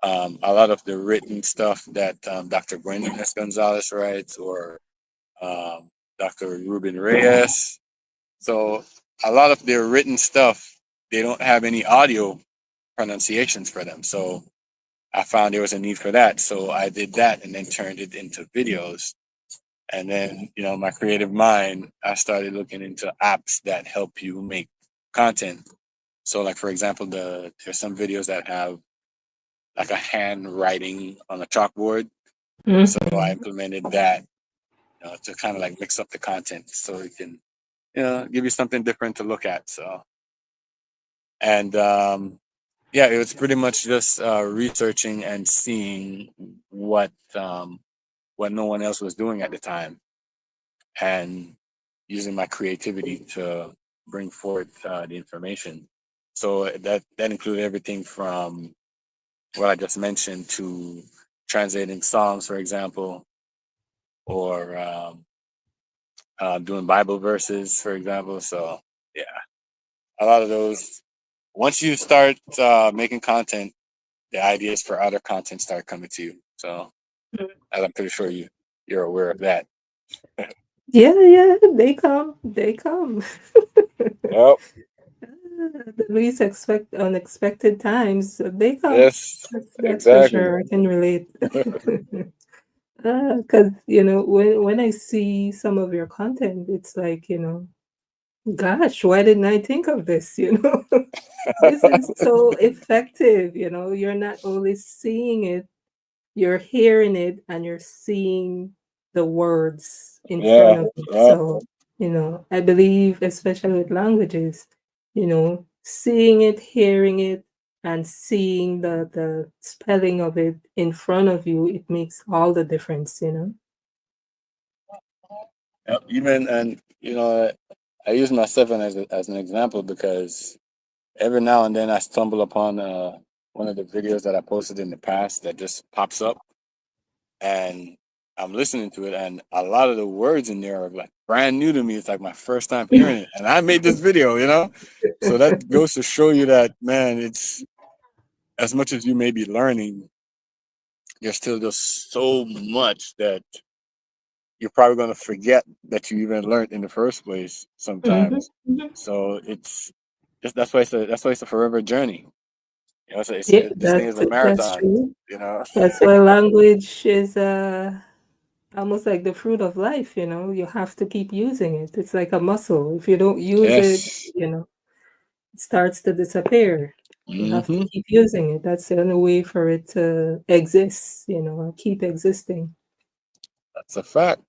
A lot of the written stuff that Dr. Brendan S. Gonzalez writes, or um, Dr. Ruben Reyes. So a lot of their written stuff, they don't have any audio pronunciations for them. So I found there was a need for that. So I did that and then turned it into videos. And then, my creative mind, I started looking into apps that help you make content. So like, for example, there's some videos that have like a handwriting on a chalkboard. So I Mm-hmm. implemented that to kind of like mix up the content so it can, give you something different to look at. So, and yeah, it was pretty much just researching and seeing what no one else was doing at the time, and using my creativity to bring forth the information. So that included everything from what I just mentioned to translating songs, for example, or doing Bible verses, for example. So yeah, a lot of those. Once you start making content, the ideas for other content start coming to you. So as I'm pretty sure you're aware of that. Yeah, yeah, they come, they come. Yep. The least unexpected times, they come. Yes. That's for Exactly. sure. I can relate. Because, when I see some of your content, it's like, gosh, why didn't I think of this? This is so effective. You're not only seeing it, you're hearing it, and you're seeing the words in front Yeah, of you. yeah, So, I believe, especially with languages, seeing it, hearing it, and seeing the spelling of it in front of you, it makes all the difference. yeah. Even and I use myself as an example because every now and then I stumble upon one of the videos that I posted in the past that just pops up, and I'm listening to it, and a lot of the words in there are like brand new to me. It's like my first time hearing it, and I made this video. So that goes to show you that, man, it's as much as you may be learning, there's still just so much that you're probably going to forget that you even learned in the first place Mhm, sometimes. mhm. So it's just that's why it's a forever journey. Yeah, This thing is a that's marathon. true. You know. That's why language is almost like the fruit of life. You have to keep using it. It's like a muscle. If you don't use it, Yes. it starts to disappear. You have to Hmm. keep using it. That's the only way for it to exist, and keep existing. That's a fact.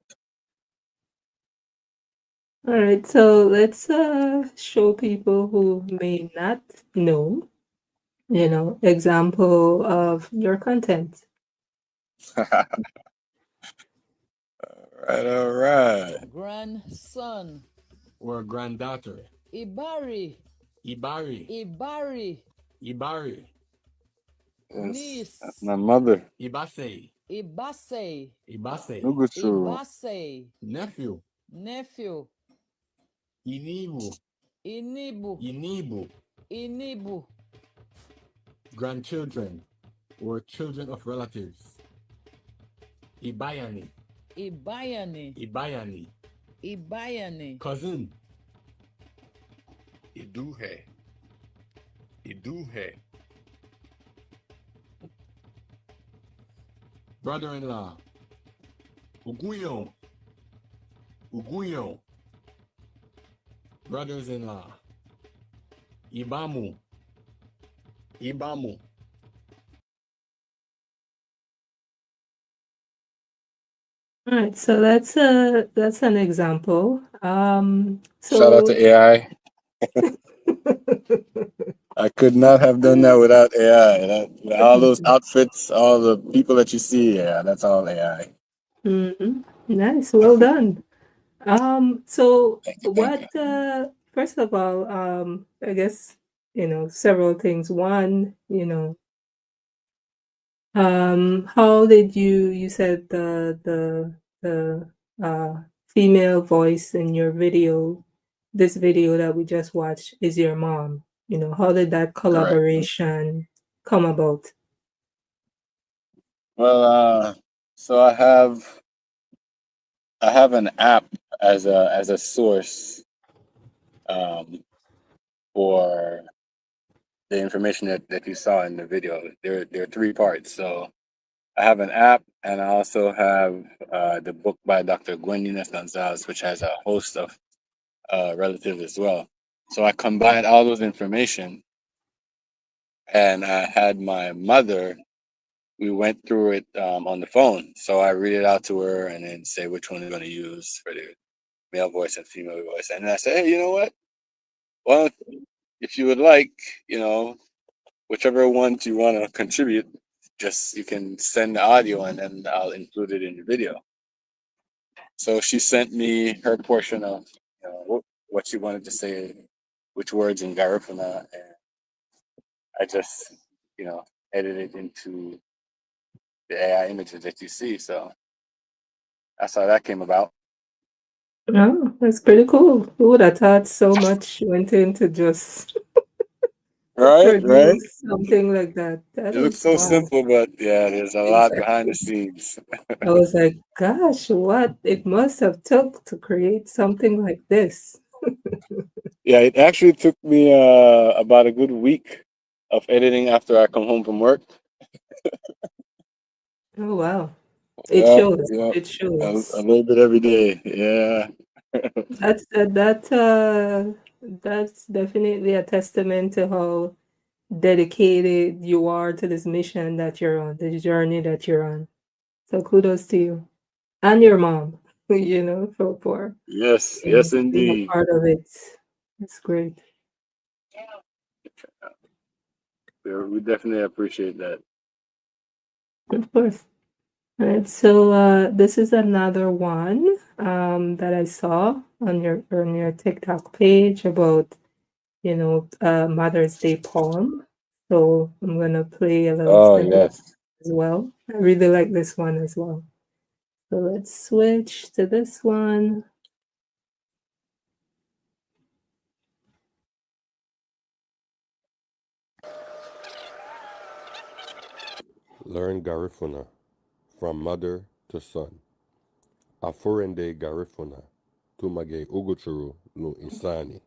All right, so let's show people who may not know, example of your content. Right. All right. Grandson. or granddaughter. Ibari. Ibari. Ibari. Ibari. Yes. That's Niece. my mother. Ibase. Ibase. Ibase. Nuguchu. Ibase. Nephew. Nephew. Inibu. Inibu. Inibu. Inibu. Grandchildren or children of relatives. Ibayani. Ibayani. Ibayani. Ibayani. Cousin. Iduhe. Iduhe. Brother-in-law. Uguyon. Uguyon. Brothers-in-law. Ibamu. Ibamu. All right, so that's an example. Shout out to So AI. I could not have done that without AI. All those outfits, all the people that you see, yeah, that's all AI. Nice, well done. So Thank you, thank what you. first of all, I guess, several things. One, how did you said the female voice in your video, this video that we just watched is your mom. How did that Correct. collaboration come about? Well, so I have an app as a source um, for the information that you saw in the video. There are three parts. So I have an app, and I also have the book by Dr. Gwen Gonzalez, which has a host of relatives as well. So I combined all those information, and I had my mother. We went through it on the phone. So I read it out to her, and then say which one we're going to use for the male voice and female voice. And then I say, hey, you know what? Well, if you would like, you know, whichever ones you want to contribute, just you can send the audio, and then I'll include it in the video. So she sent me her portion of what she wanted to say, which words in Garifuna, and I just you know edited into the AI images that you see. So that's how that came about. Oh, that's pretty cool. Who would have thought so much went into just Right, right. produce something like that? That It looks is so wow. simple, but yeah, there's a lot behind the Exactly. scenes. I was like, gosh, what it must have took to create something like this. Yeah, it actually took me about a good week of editing after I come home from work. Oh wow. It Yeah, shows. yeah, It a shows. little bit every day. Yeah. That's definitely a testament to how dedicated you are to this mission that you're on, this journey that you're on. So kudos to you. and your mom, you know, for Yes, you know, yes, being a indeed. part of it. It's great. We definitely appreciate that. Of course. All right, so this is another one that I saw on your TikTok page about, you know, Mother's Day poem. So I'm gonna play a little Oh snippet yes. as well. I really like this one as well. So let's switch to this one. Learn Garifuna, from mother to son. Afurende Garifuna, tumage uguchuru no isani.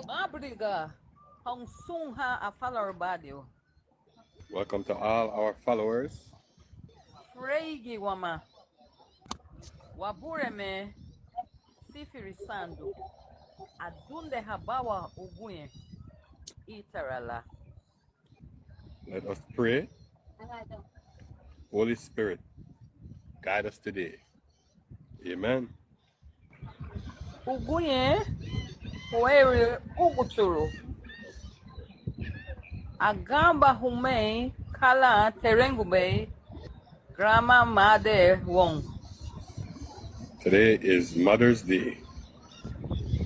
Mabriga. Hong sung ha a falar badio. Welcome to all our followers. Freigi wama. Wabure me. Sifiri sandu. Adunde habawa uguye. Itarala. Let us pray. Holy Spirit, guide us today. Amen. Uguye. Hueri uguchuru. Agamba hume. Kala terengube. Grama made wong. Today is Mother's Day.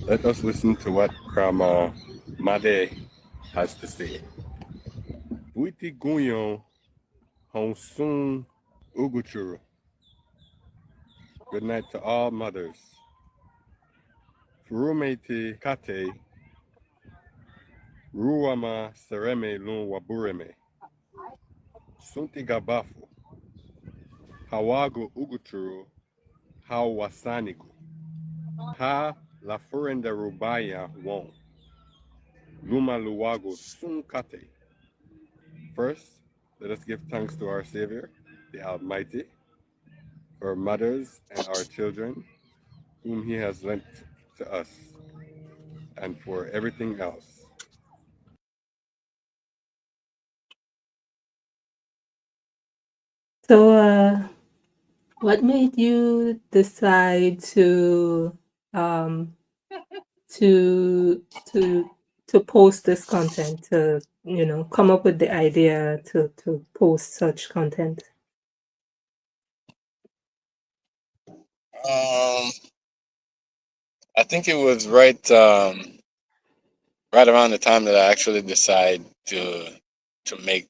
Let us listen to what Grandma Made has to say. Uiti Gunyon Honsun Uguchuru. Good night to all mothers. Furumeti Kate Ruama Sereme Lun Wabureme. Sunti Gabafu. Hawago Uguchuru Hawasanigu. Ha La Furenda Rubaya Won. Luma Luwago Sunkate. First, let us give thanks to our Savior, the Almighty, for our mothers and our children, whom He has lent to us, and for everything else. So what made you decide um to to to post this content, to, you know, come up with the idea to post such content? I think it was right around the time that I actually decided to make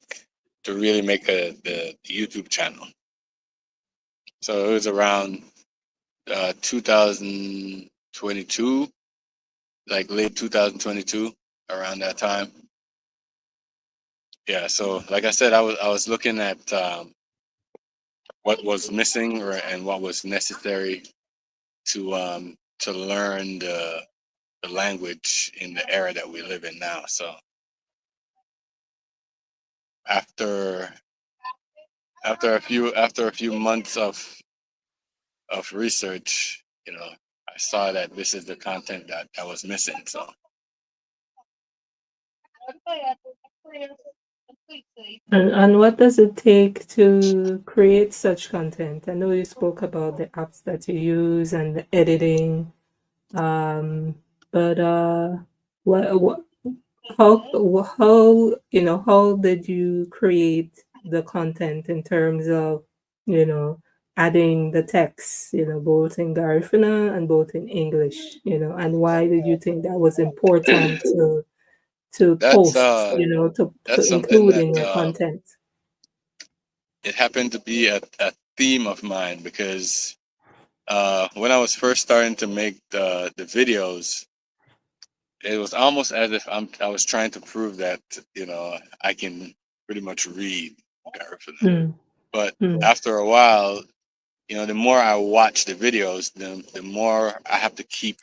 to really make the YouTube channel. So it was around 2022, like late 2022, around that time. Yeah. So like I said, I was looking at what was missing and what was necessary to learn the language in the era that we live in now. So after after a few months of research, you know, I saw that this is the content that was missing. So And what does it take to create such content? I know you spoke about the apps that you use and the editing, but what how, you know, how did you create the content in terms of, you know, adding the text, you know, both in Garifuna and both in English, you know, and why did you think that was important to that's post, you know, to that's something include that in your content? it happened to be a theme of mine because when I was first starting to make the videos, it was almost as if I was trying to prove that, you know, I can pretty much read Garifuna. Mm, But mm, after a while, you know, the more I watch the videos, the more I have to keep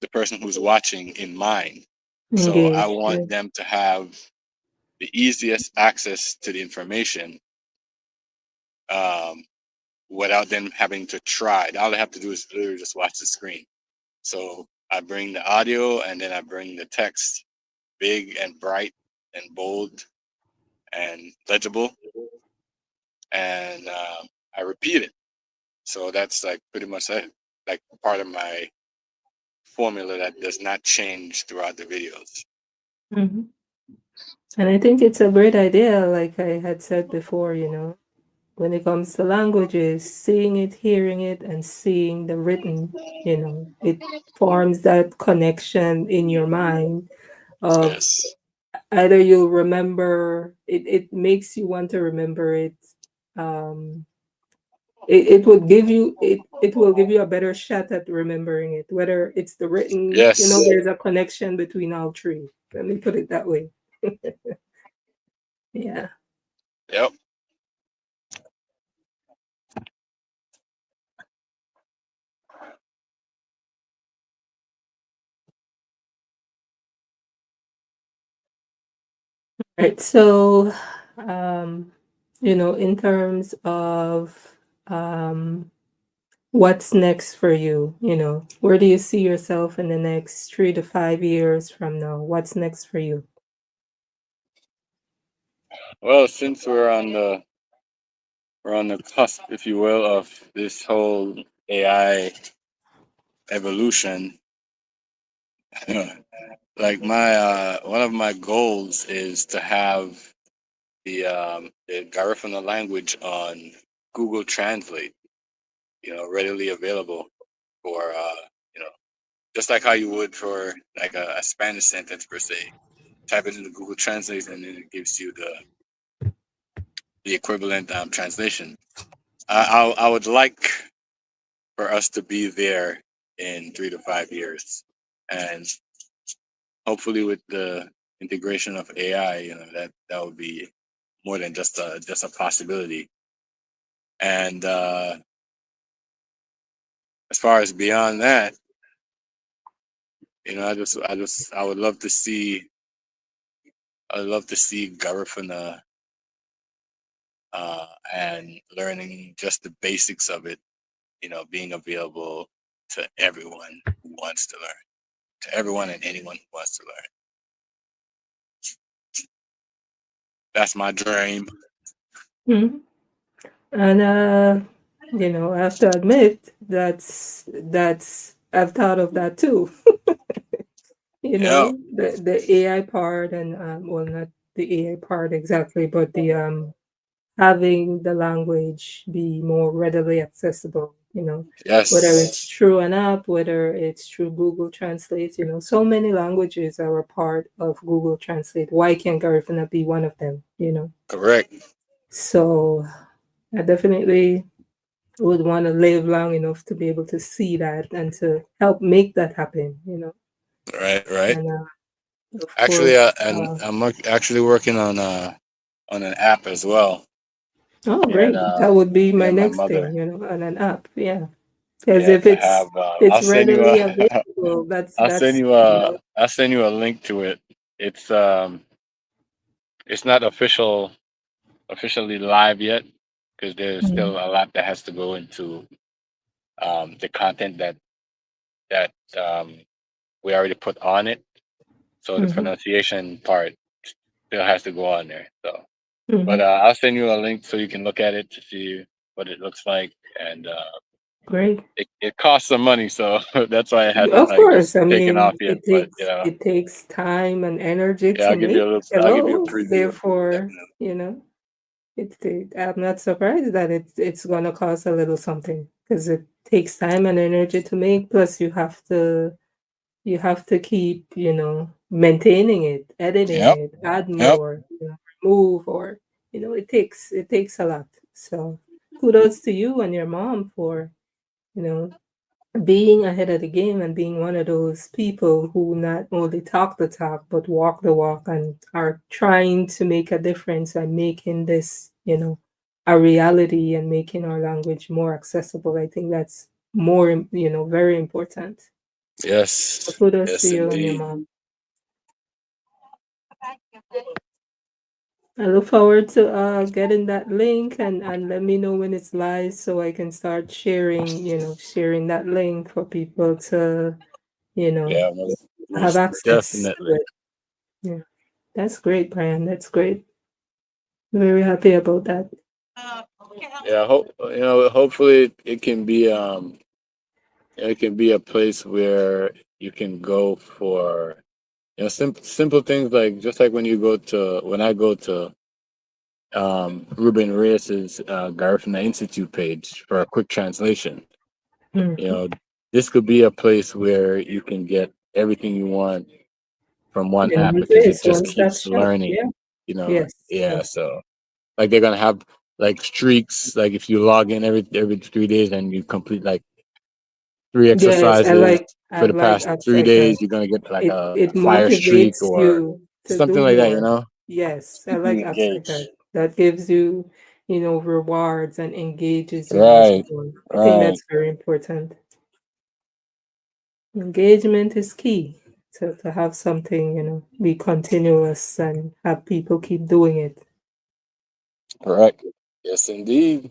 the person who's watching in mind. So I engaged, yeah. want them to have the easiest access to the information, um, without them having to try. All they have to do is literally just watch the screen. So I bring the audio and then I bring the text big and bright and bold and legible. And I repeat it. So that's like pretty much like part of my formula that does not change throughout the videos. Mhm. And I think it's a great idea, like I had said before, when it comes to languages, seeing it, hearing it, and seeing the written, it forms that connection in your mind of Yes. either you'll remember it, it makes you want to remember it. Um, it would give you it will give you a better shot at remembering it, whether it's the written, Yes. there's a connection between all three. Let me put it that way. Yeah. Yep. Right. So, um, in terms of um, what's next for you, where do you see yourself in the next 3 to 5 years from now? What's next for you? Well, since we're on the cusp, if you will, of this whole AI evolution, like my one of my goals is to have the Garifuna language on Google Translate, readily available for just like how you would for like a Spanish sentence per se. Type it into Google Translate and then it gives you the equivalent translation. I would like for us to be there in 3 to 5 years, and hopefully with the integration of AI, that would be more than just a possibility. And as far as beyond that, I would love to see Garifuna and learning just the basics of it, being available to everyone who wants to learn, to everyone and anyone who wants to learn. That's my dream. Mhm. And I have to admit that's I've thought of that too. Yeah, The AI part and well, not the AI part exactly, but the having the language be more readily accessible, whether it's yes, through an app, whether it's through Google Translate, so many languages are a part of Google Translate. Why can't Garifuna be one of them? correct. So I definitely would want to live long enough to be able to see that and to help make that happen. Right, right. And of Actually, course, and actually working on an app as well. oh, And great. That would be me my and my next mother, thing, on an app. Yeah. Because yeah, if to have. it's readily available, I'll send you a link to it. It's not officially live yet because there's Mhm, still a lot that has to go into the content that we already put on it. So the mhm, pronunciation part still has to go on there. So, but mhm. I'll send you a link so you can look at it to see what it looks like, and Great. it costs some money, so that's why it hasn't Of like course. just I taken off mean, yet. it But takes it takes time and energy yeah, to make. I'll give you a Hello. preview. Therefore, Definitely. I'm not surprised that it's gonna cost a little something because it takes time and energy to make. Plus, you have to keep, maintaining it, editing Yep. it, add Yep. more, remove, or it takes a lot. So kudos to you and your mom for, you know, being ahead of the game and being one of those people who not only talk the talk but walk the walk and are trying to make a difference and making this, a reality and making our language more accessible. I think that's more, very important. So Yes. kudos to Yes, you and your indeed. mom. I look forward to getting that link and let me know when it's live so I can start sharing that link for people to, you know, Yeah, have most access to definitely. it. Yeah. That's great, Brian. That's great. Very happy about that. Yeah, hopefully it can be a place where you can go for simple things like just like when I go to Ruben Reyes's Garifuna Institute page for a quick translation. You Mhm. know, this could be a place where you can get everything you want from one In app one because it place, just one stop keeps shop. learning. Yeah. Yes. Yeah. Yes. So like they're gonna have like streaks. Like if you log in every 3 days and you complete like three Yes. exercises I for the like past 3 days, exercise. you're gonna get like a It fire streak motivates or you to something do like that. more. Yes, I Keep you like exercise. engaged. That gives you, rewards and engages you much Right. more. I think Right. that's very important. Engagement is key to have something, be continuous and have people keep doing it. Correct. Yes, indeed.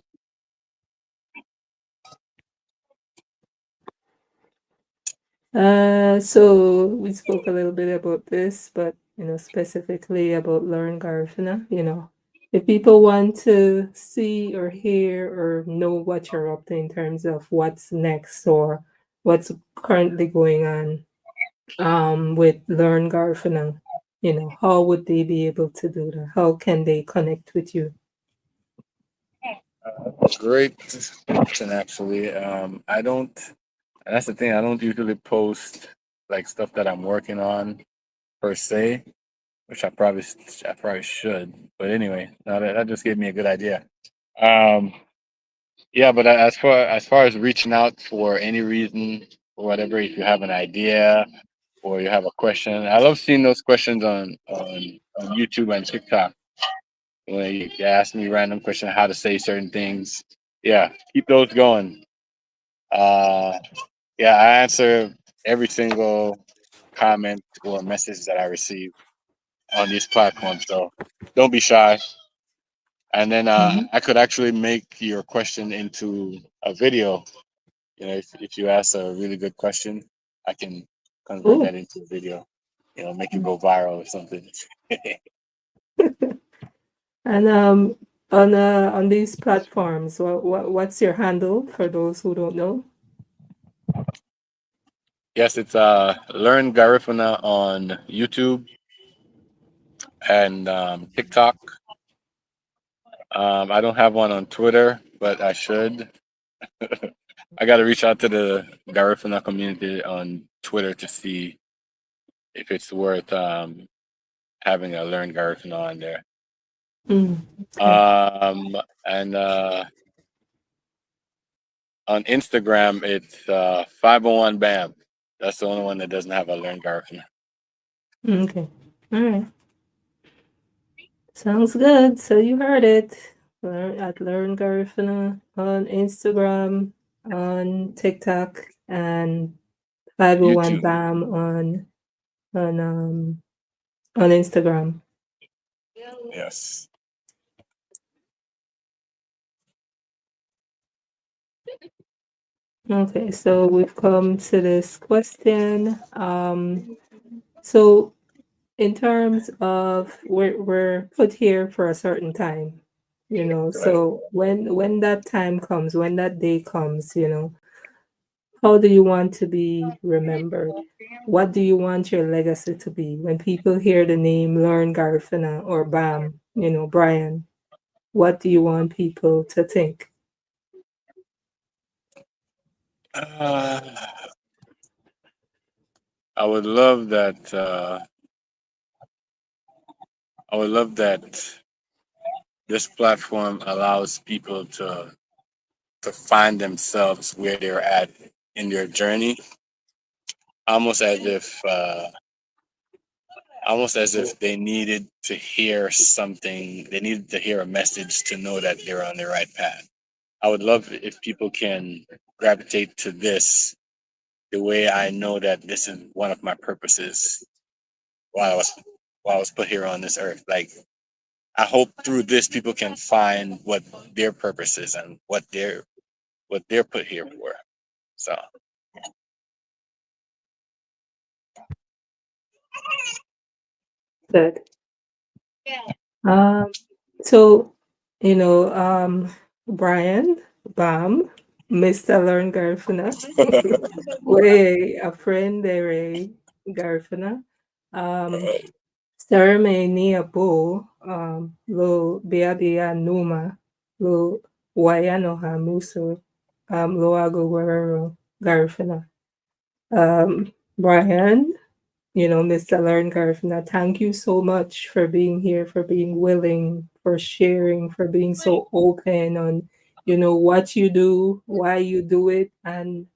So we spoke a little bit about this, but specifically about Learn Garifuna, if people want to see or hear or know what you're up to in terms of what's next or what's currently going on with Learn Garifuna, how would they be able to do that? How can they connect with you? Great question, actually. I don't. And that's the thing. I don't usually post like stuff that I'm working on per se, which I probably should. But anyway, now that just gave me a good idea. Um, yeah, but as far as reaching out for any reason or whatever, if you have an idea or you have a question, I love seeing those questions on YouTube and TikTok when you ask me random question how to say certain things. Yeah, keep those going. Uh, yeah, I answer every single comment or message that I receive on these platforms. So don't be shy. And then Mhm. I could actually make your question into a video. If you ask a really good question, I can convert Oh, that into a video. Make it go viral or something. and on these platforms, what's your handle for those who don't know? Yes, it's Learn Garifuna on YouTube and TikTok. I don't have one on Twitter, but I should. I got to reach out to the Garifuna community on Twitter to see if it's worth having a Learn Garifuna on there. Mm, okay. And on Instagram, it's 501 BAM. That's the only one that doesn't have a Learn Garifuna. Okay. All right. Sounds good. So you heard it. Learn Garifuna on Instagram, on TikTok, and 501 YouTube. BAM on um on Instagram. Yes. Okay, so we've come to this question. So in terms of we're put here for a certain time, Right. so when that time comes, when that day comes, how do you want to be remembered? What do you want your legacy to be? When people hear the name Learn Garifuna or BAM, Brian, what do you want people to think? Uh, I would love that. I would love that this platform allows people to find themselves where they're at in their journey, almost as if they needed to hear something. They needed to hear a message to know that they're on the right path. I would love if people can gravitate to this the way I know that this is one of my purposes while I was put here on this earth. Like I hope through this people can find what their purpose is and what they're put here for. So Good. Um, so, you know, um, Brian, Bam, Mr. Learn Garifuna, we a friend there, Garifuna. Sarame ni apo, lo beabia numa, lo wayano ha muso, lo ago guerrero Garifuna. Brian, Mr. Learn Garifuna, thank you so much for being here, for being willing, for sharing, for being so open on, what you do, why you do it, and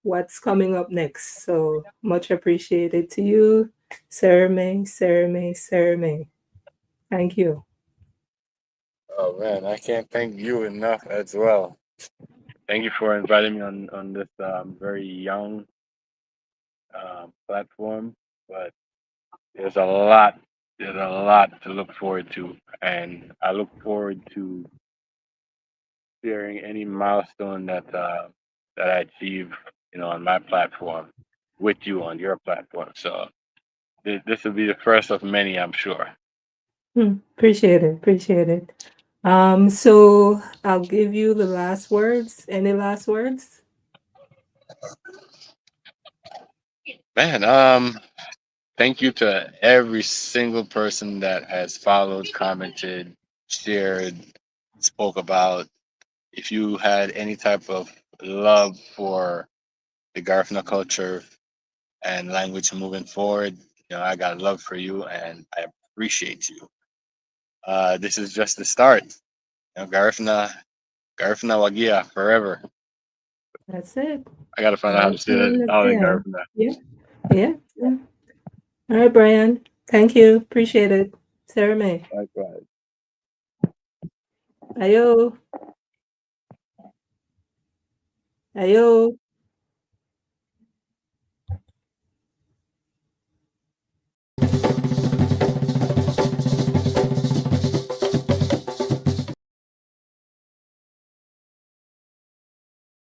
what's coming up next. So much appreciated to you, Sarame, Sarame, Sarame. Thank you. Oh man, I can't thank you enough as well. Thank you for inviting me on this very young platform, but there's a lot to look forward to, and I look forward to sharing any milestone that I achieve, on my platform with you on your platform. So this will be the first of many, I'm sure. Appreciate it. Appreciate it. So I'll give you the last words. Any last words? Man, thank you to every single person that has followed, commented, shared, spoke about. If you had any type of love for the Garifuna culture and language moving forward, I got love for you and I appreciate you. This is just the start. Garifuna Wagia forever. That's it. I gotta find out how to say that out in Yeah. Garifuna. Yeah. All right, Brian. Thank you. Appreciate it. Sarah May. Likewise. Ayo. Ayo.